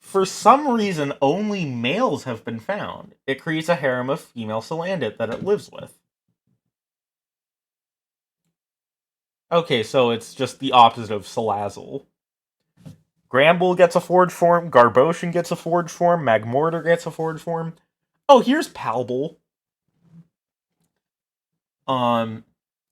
For some reason, only males have been found. It creates a harem of female Salandit that it lives with. Okay, so it's just the opposite of Salazzle. Gramble gets a forge form, Garbosian gets a forge form, Magmortar gets a forge form. Oh, here's Palbul. On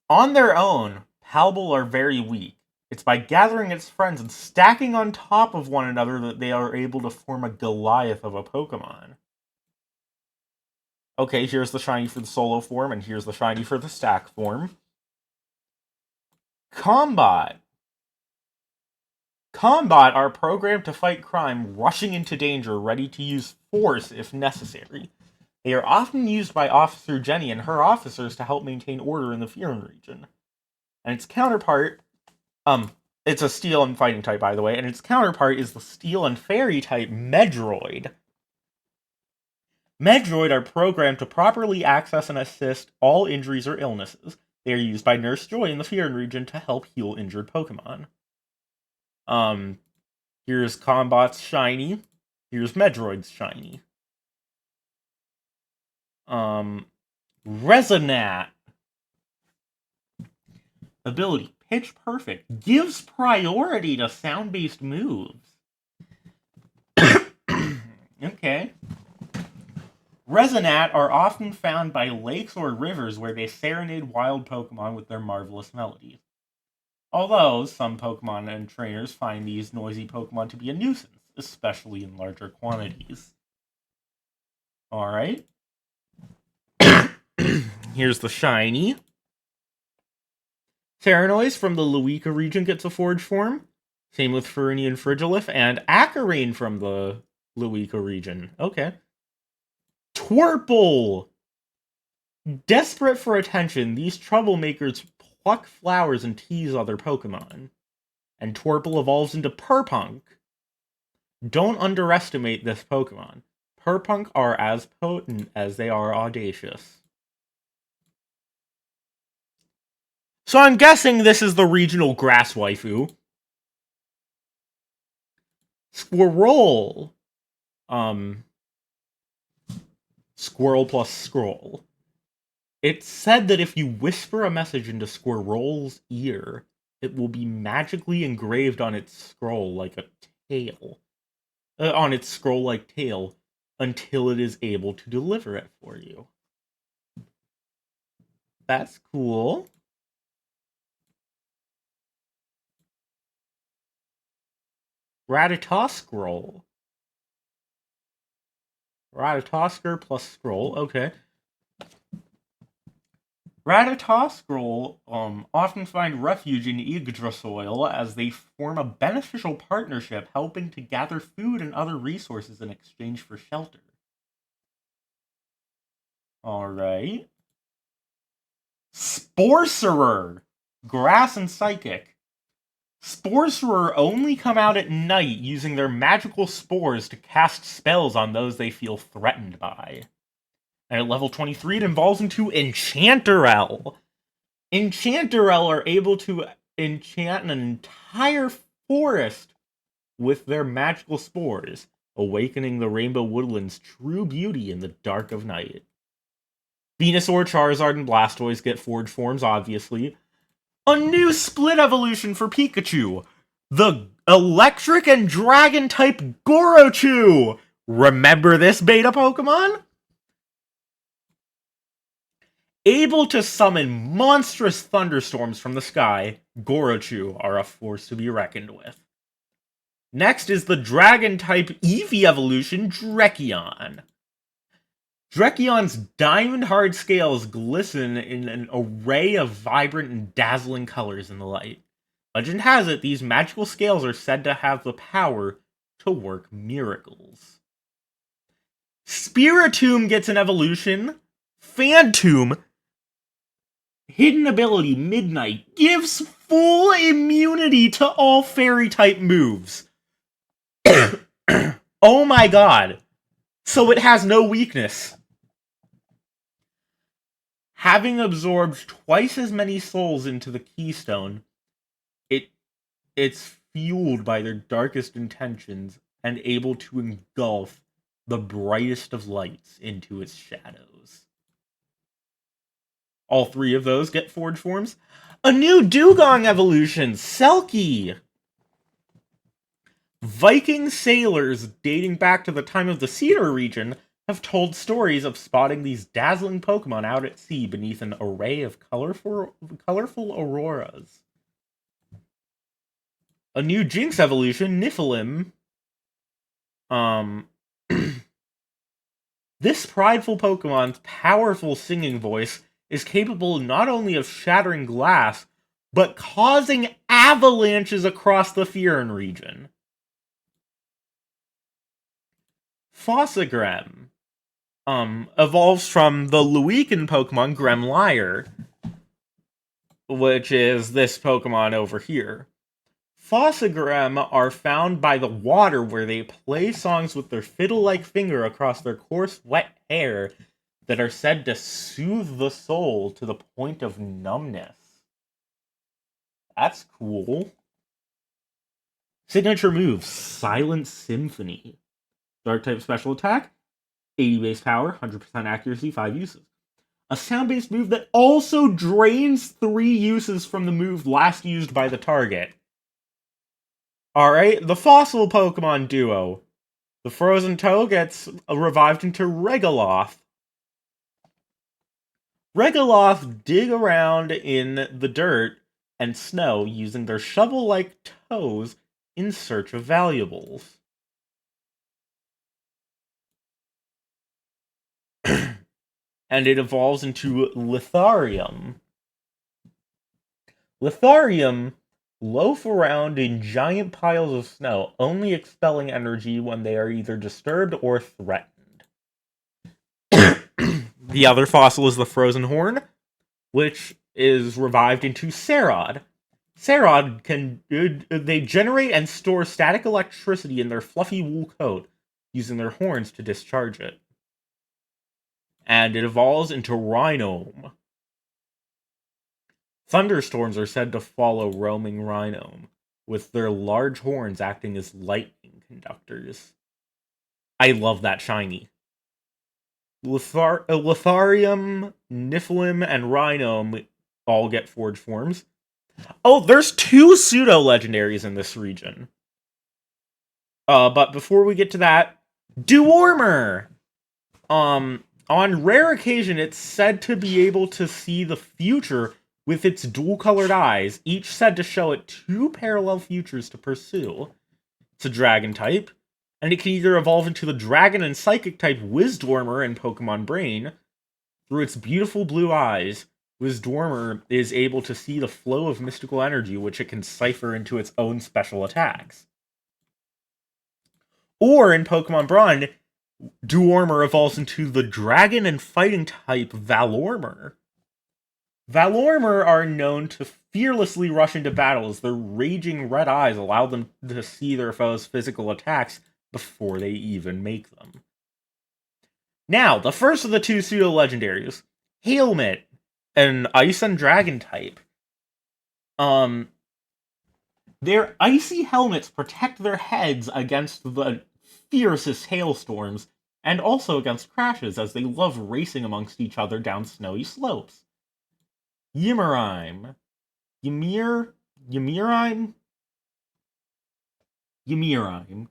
their own, Palbul are very weak. It's by gathering its friends and stacking on top of one another that they are able to form a Goliath of a Pokemon. Okay, here's the shiny for the solo form, and here's the shiny for the stack form. Combat. Combat are programmed to fight crime, rushing into danger, ready to use force if necessary. They are often used by Officer Jenny and her officers to help maintain order in the Fyrun region. And its counterpart, it's a Steel and Fighting type, by the way, and its counterpart is the Steel and Fairy type Medroid. Medroid are programmed to properly access and assist all injuries or illnesses. They are used by Nurse Joy in the Fyrun region to help heal injured Pokemon. Here's Combat's shiny. Here's Medroid's shiny. Resonat. Ability, Pitch Perfect. Gives priority to sound-based moves. Okay. Resonat are often found by lakes or rivers where they serenade wild Pokemon with their marvelous melodies. Although, some Pokemon and trainers find these noisy Pokemon to be a nuisance, especially in larger quantities. Alright. Here's the shiny. Terranoise from the Luica region gets a forge form. Same with Fyrunian Frigilif and Acarine from the Luica region. Okay. Twerple! Desperate for attention, these troublemakers pluck flowers and tease other Pokemon. And Twerple evolves into Purpunk. Don't underestimate this Pokemon. Purpunk are as potent as they are audacious. So I'm guessing this is the regional grass waifu. Squirrel. Squirrel plus scroll. It's said that if you whisper a message into Squirrel's ear, it will be magically engraved on its scroll like a tail. On its scroll-like tail, until it is able to deliver it for you. That's cool. Rattata Ratatoskr plus scroll, okay. Rattata often find refuge in Yggdrasil as they form a beneficial partnership helping to gather food and other resources in exchange for shelter. Alright. Sporcerer! Grass and Psychic. Sporcerer only come out at night using their magical spores to cast spells on those they feel threatened by. And at level 23, it evolves into Enchanterel. Enchanterel are able to enchant an entire forest with their magical spores, awakening the Rainbow Woodland's true beauty in the dark of night. Venusaur, Charizard, and Blastoise get forge forms, obviously. A new split evolution for Pikachu. The electric and dragon type Gorochu. Remember this beta Pokemon? Able to summon monstrous thunderstorms from the sky, Gorochu are a force to be reckoned with. Next is the dragon-type Eevee evolution, Drekion. Drekion's diamond-hard scales glisten in an array of vibrant and dazzling colors in the light. Legend has it these magical scales are said to have the power to work miracles. Spiritomb gets an evolution. Phantomb, hidden ability Midnight, gives full immunity to all fairy-type moves. Oh my god. So it has no weakness. Having absorbed twice as many souls into the Keystone, it's fueled by their darkest intentions and able to engulf the brightest of lights into its shadows. All three of those get forged forms. A new Dugong evolution, Selkie! Viking sailors dating back to the time of the Cedar region have told stories of spotting these dazzling Pokemon out at sea beneath an array of colorful auroras. A new Jinx evolution, Niflheim. This prideful Pokemon's powerful singing voice is capable not only of shattering glass, but causing avalanches across the Fyrun region. Fossagrem evolves from the Luican Pokemon Gremlire, which is this Pokemon over here. Fossagrem are found by the water where they play songs with their fiddle-like finger across their coarse, wet hair that are said to soothe the soul to the point of numbness. That's cool. Signature move, Silent Symphony. Dark-type special attack, 80 base power, 100% accuracy, 5 uses. A sound-based move that also drains 3 uses from the move last used by the target. Alright, the fossil Pokemon duo. The Frozen Toe gets revived into Regoloth. Regoloth dig around in the dirt and snow using their shovel-like toes in search of valuables. And it evolves into Litharium. Litharium loaf around in giant piles of snow, only expelling energy when they are either disturbed or threatened. The other fossil is the Frozen Horn, which is revived into Sarod. Sarod they generate and store static electricity in their fluffy wool coat, using their horns to discharge it. And it evolves into Rhinome. Thunderstorms are said to follow roaming Rhinome, with their large horns acting as lightning conductors. I love that shiny. Litharium, Niflheim, and Rhinome all get forged forms. Oh, there's 2 pseudo-legendaries in this region. But before we get to that, Dewar! On rare occasion, it's said to be able to see the future with its dual-colored eyes, each said to show it 2 parallel futures to pursue. It's a dragon type, and it can either evolve into the dragon and psychic type Wisdormer in Pokemon Brain. Through its beautiful blue eyes, Wisdormer is able to see the flow of mystical energy, which it can cipher into its own special attacks. Or in Pokemon Brawn, Dewar evolves into the dragon and fighting type Valormer. Valormer are known to fearlessly rush into battle as their raging red eyes allow them to see their foes' physical attacks before they even make them. Now, the first of the 2 pseudo-legendaries, Helmet, an ice and dragon type. Their icy helmets protect their heads against the fiercest hailstorms, and also against crashes as they love racing amongst each other down snowy slopes. Yimarime. Ymir, Ymirime, Ymirime.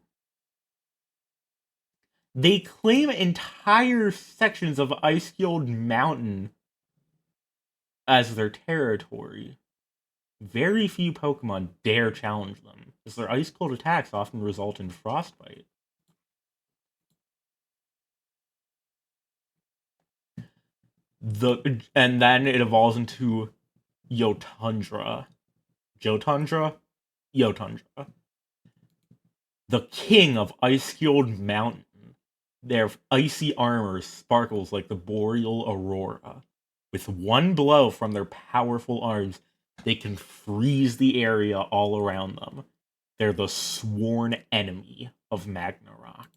They claim entire sections of Ice-Guild Mountain as their territory. Very few Pokemon dare challenge them, as their ice-cold attacks often result in frostbite. And then it evolves into Jotundra. Jotundra? Jotundra. The king of Ice-Guild Mountain. Their icy armor sparkles like the boreal aurora. With one blow from their powerful arms, they can freeze the area all around them. They're the sworn enemy of Ragnarok.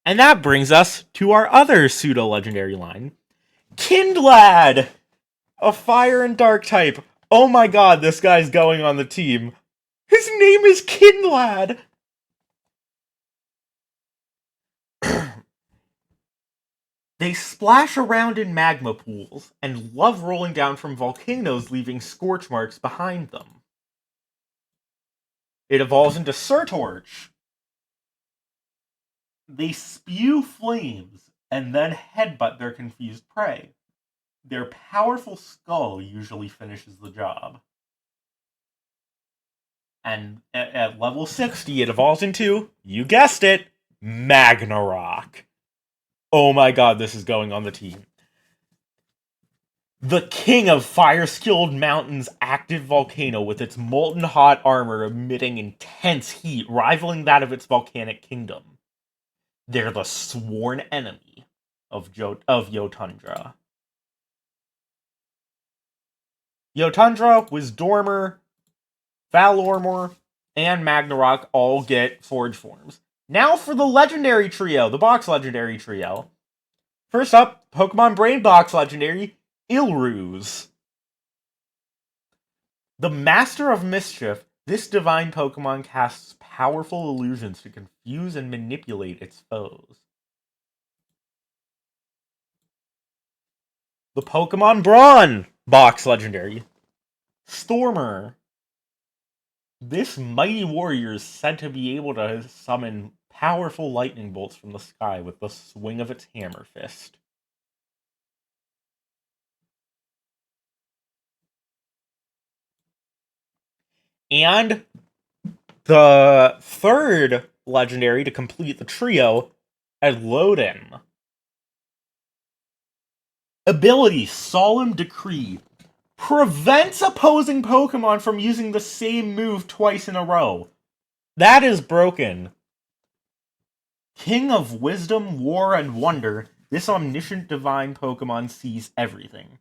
And that brings us to our other pseudo-legendary line. Kindlad! A fire and dark type. Oh my god, this guy's going on the team. His name is Kindlad! They splash around in magma pools and love rolling down from volcanoes, leaving scorch marks behind them. It evolves into Surtorch. They spew flames and then headbutt their confused prey. Their powerful skull usually finishes the job. And at level 60, it evolves into, you guessed it, Ragnarok. Oh my god, this is going on the team. The king of fire-skilled mountains' active volcano with its molten hot armor emitting intense heat, rivaling that of its volcanic kingdom. They're the sworn enemy of Jotundra. Jotundra, Wisdormer, Valormor, and Ragnarok all get Forge forms. Now for the legendary trio, the box legendary trio. First up, Pokemon Brain Box legendary, Ilruz. The Master of Mischief, this divine Pokemon casts powerful illusions to confuse and manipulate its foes. The Pokemon Brawn box legendary, Stormer. This mighty warrior is said to be able to summon powerful lightning bolts from the sky with the swing of its hammer fist. And the third legendary to complete the trio, Adloden. Ability, Solemn Decree. Prevents opposing Pokemon from using the same move twice in a row. That is broken. King of Wisdom, War, and Wonder, this omniscient divine Pokemon sees everything.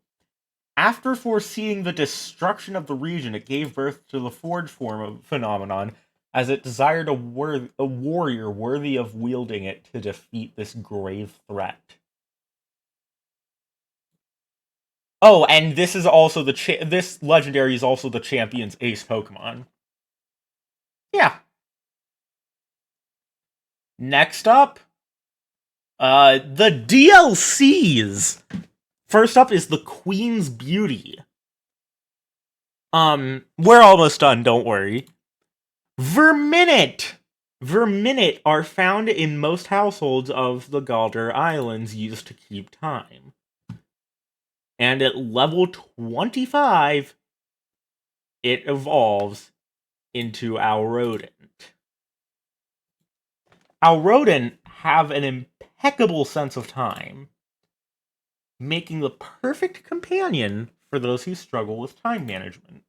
After foreseeing the destruction of the region, it gave birth to the Forge form phenomenon, as it desired a warrior worthy of wielding it to defeat this grave threat. Oh, and this is also this legendary is also the champion's ace Pokemon. Yeah. Next up, the DLCs. First up is the Queen's Beauty. We're almost done, don't worry. Verminute! Verminute are found in most households of the Galder Islands used to keep time. And at level 25, it evolves into Alrodent. Alrodent have an impeccable sense of time, making the perfect companion for those who struggle with time management.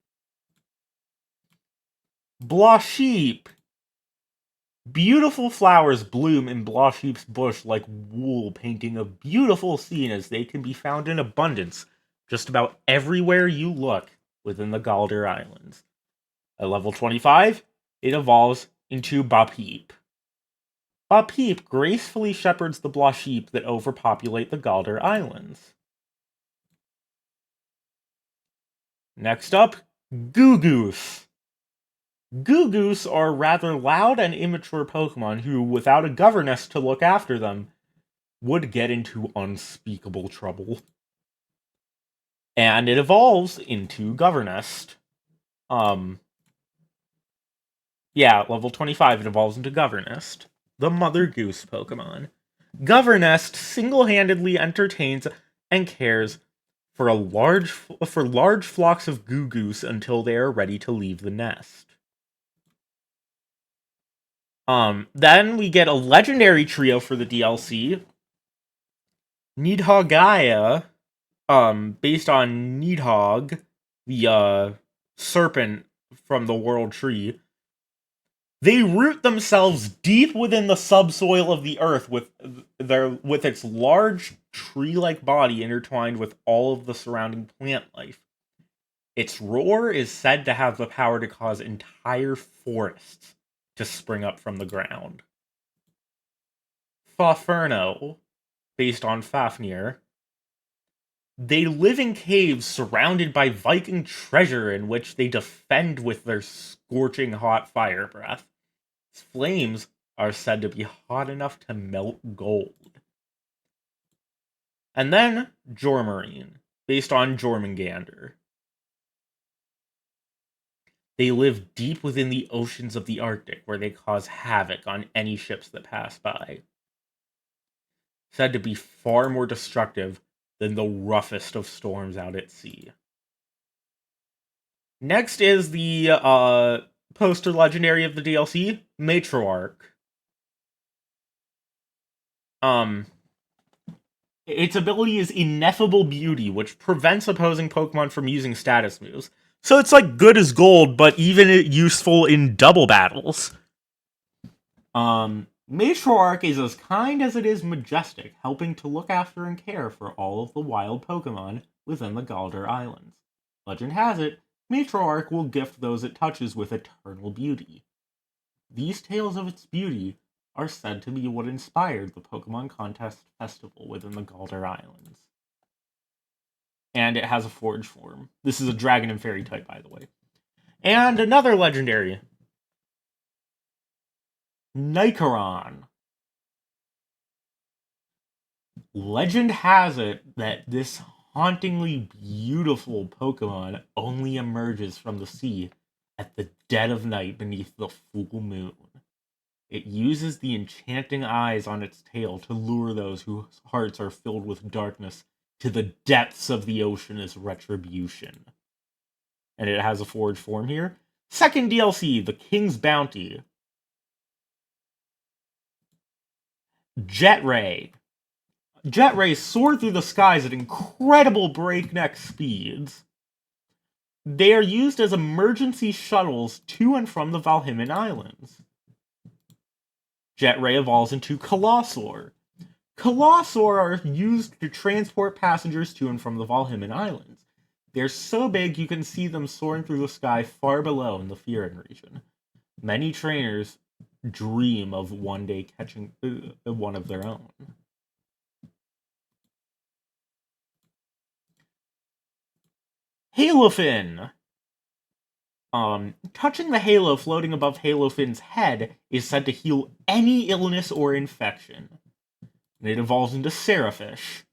Blosheep. Beautiful flowers bloom in Blosheep's bush like wool, painting a beautiful scene as they can be found in abundance just about everywhere you look within the Galder Islands. At level 25, it evolves into Bapeep. Bapeep gracefully shepherds the Blosheep that overpopulate the Galder Islands. Next up, Googoose. Googoose are rather loud and immature Pokemon who, without a governess to look after them, would get into unspeakable trouble. And it evolves into Governest. Yeah, level 25, it evolves into Governest, the Mother Goose Pokemon. Governest single-handedly entertains and cares for large flocks of Goo Goose until they are ready to leave the nest. Then we get a legendary trio for the DLC. Nidhoggaya, based on Nidhogg, the serpent from the World Tree. They root themselves deep within the subsoil of the earth with its large tree-like body intertwined with all of the surrounding plant life. Its roar is said to have the power to cause entire forests to spring up from the ground. Fafurno, based on Fafnir. They live in caves surrounded by Viking treasure in which they defend with their scorching hot fire breath. Its flames are said to be hot enough to melt gold. And then Jormarine, based on Jormungandr. They live deep within the oceans of the Arctic, where they cause havoc on any ships that pass by. Said to be far more destructive than the roughest of storms out at sea. Next is the poster legendary of the DLC, Matriarch. Its ability is Ineffable Beauty, which prevents opposing Pokemon from using status moves. So it's like good as gold, but even useful in double battles. Matriarch is as kind as it is majestic, helping to look after and care for all of the wild Pokemon within the Galar Islands. Legend has it, Matriarch will gift those it touches with eternal beauty. These tales of its beauty are said to be what inspired the Pokemon Contest Festival within the Galar Islands. And it has a forage form. This is a dragon and fairy type, by the way. And another legendary, Nicaron. Legend has it that this hauntingly beautiful Pokemon only emerges from the sea at the dead of night beneath the full moon. It uses the enchanting eyes on its tail to lure those whose hearts are filled with darkness to the depths of the ocean as retribution. And it has a forage form here. Second DLC, The King's Bounty. Jetray. Jetrays soar through the skies at incredible breakneck speeds. They are used as emergency shuttles to and from the Valhimon Islands. Jetray evolves into Colossor. Colossor are used to transport passengers to and from the Valhimon Islands. They're so big you can see them soaring through the sky far below in the Fyrun region. Many trainers dream of one day catching one of their own. Halofin! Touching the halo floating above Halofin's head is said to heal any illness or infection. And it evolves into Serafish.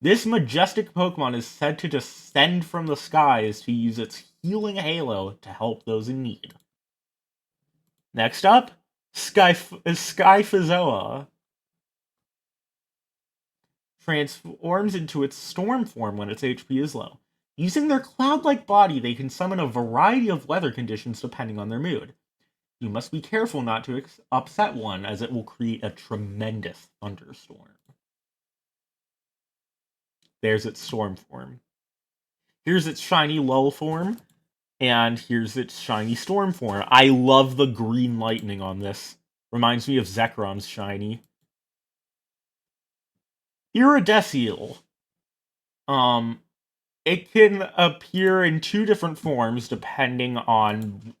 This majestic Pokemon is said to descend from the skies to use its healing halo to help those in need. Next up, Skyphazoa. Transforms into its storm form when its HP is low. Using their cloud-like body, they can summon a variety of weather conditions depending on their mood. You must be careful not to upset one, as it will create a tremendous thunderstorm. There's its storm form. Here's its shiny lull form, and here's its shiny storm form. I love the green lightning on this. Reminds me of Zekron's shiny. Iridescil. It can appear in two different forms depending on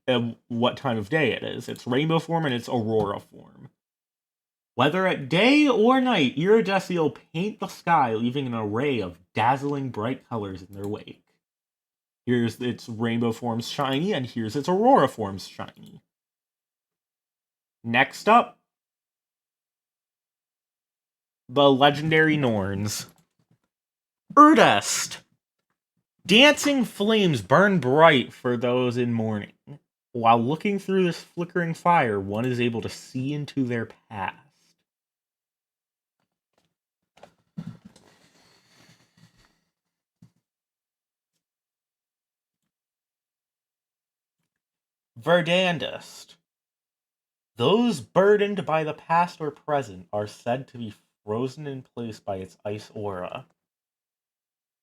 what time of day it is. It's rainbow form and it's aurora form. Whether at day or night, Iridescil paint the sky, leaving an array of dazzling bright colors in their wake. Here's its rainbow form's shiny, and here's its aurora form's shiny. Next up, the legendary Norns. Erdest. Dancing flames burn bright for those in mourning. While looking through this flickering fire, one is able to see into their past. Verdandist. Those burdened by the past or present are said to be frozen in place by its ice aura.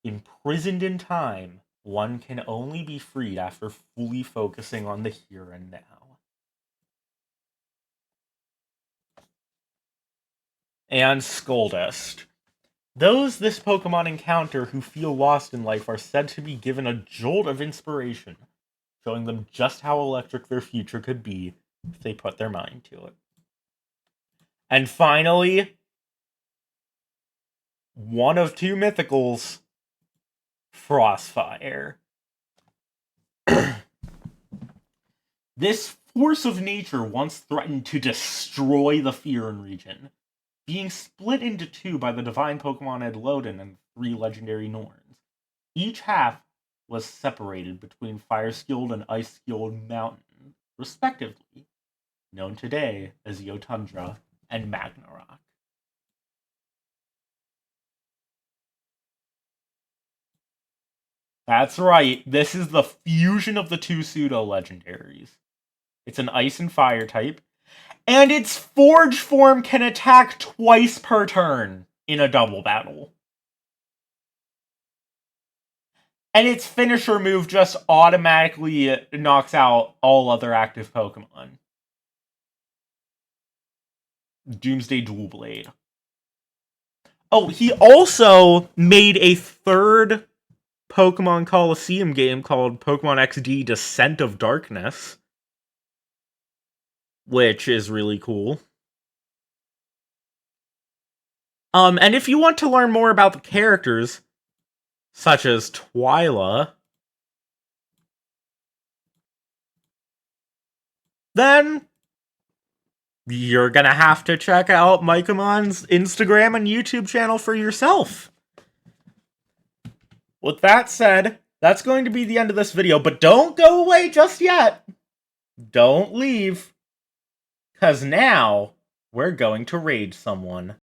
Imprisoned in time, one can only be freed after fully focusing on the here and now. And Scoldust. Those this Pokemon encounter who feel lost in life are said to be given a jolt of inspiration, showing them just how electric their future could be if they put their mind to it. And finally, one of two mythicals, Frostfire. This force of nature once threatened to destroy the Fyrun region, being split into two by the divine Pokemon Edloden and 3 legendary Norns. Each half was separated between fire-skilled and ice-skilled mountains, respectively, known today as Yotundra and Magnarok. That's right, this is the fusion of the two pseudo-legendaries. It's an ice and fire type, and its Forge form can attack twice per turn in a double battle. And its finisher move just automatically knocks out all other active Pokemon. Doomsday Dual Blade. Oh, he also made a third Pokemon Coliseum game called Pokemon XD Descent of Darkness, which is really cool. And if you want to learn more about the characters, such as Twyla, then you're gonna have to check out Mykemon's Instagram and YouTube channel for yourself. With that said, that's going to be the end of this video, but don't go away just yet. Don't leave, because now we're going to raid someone.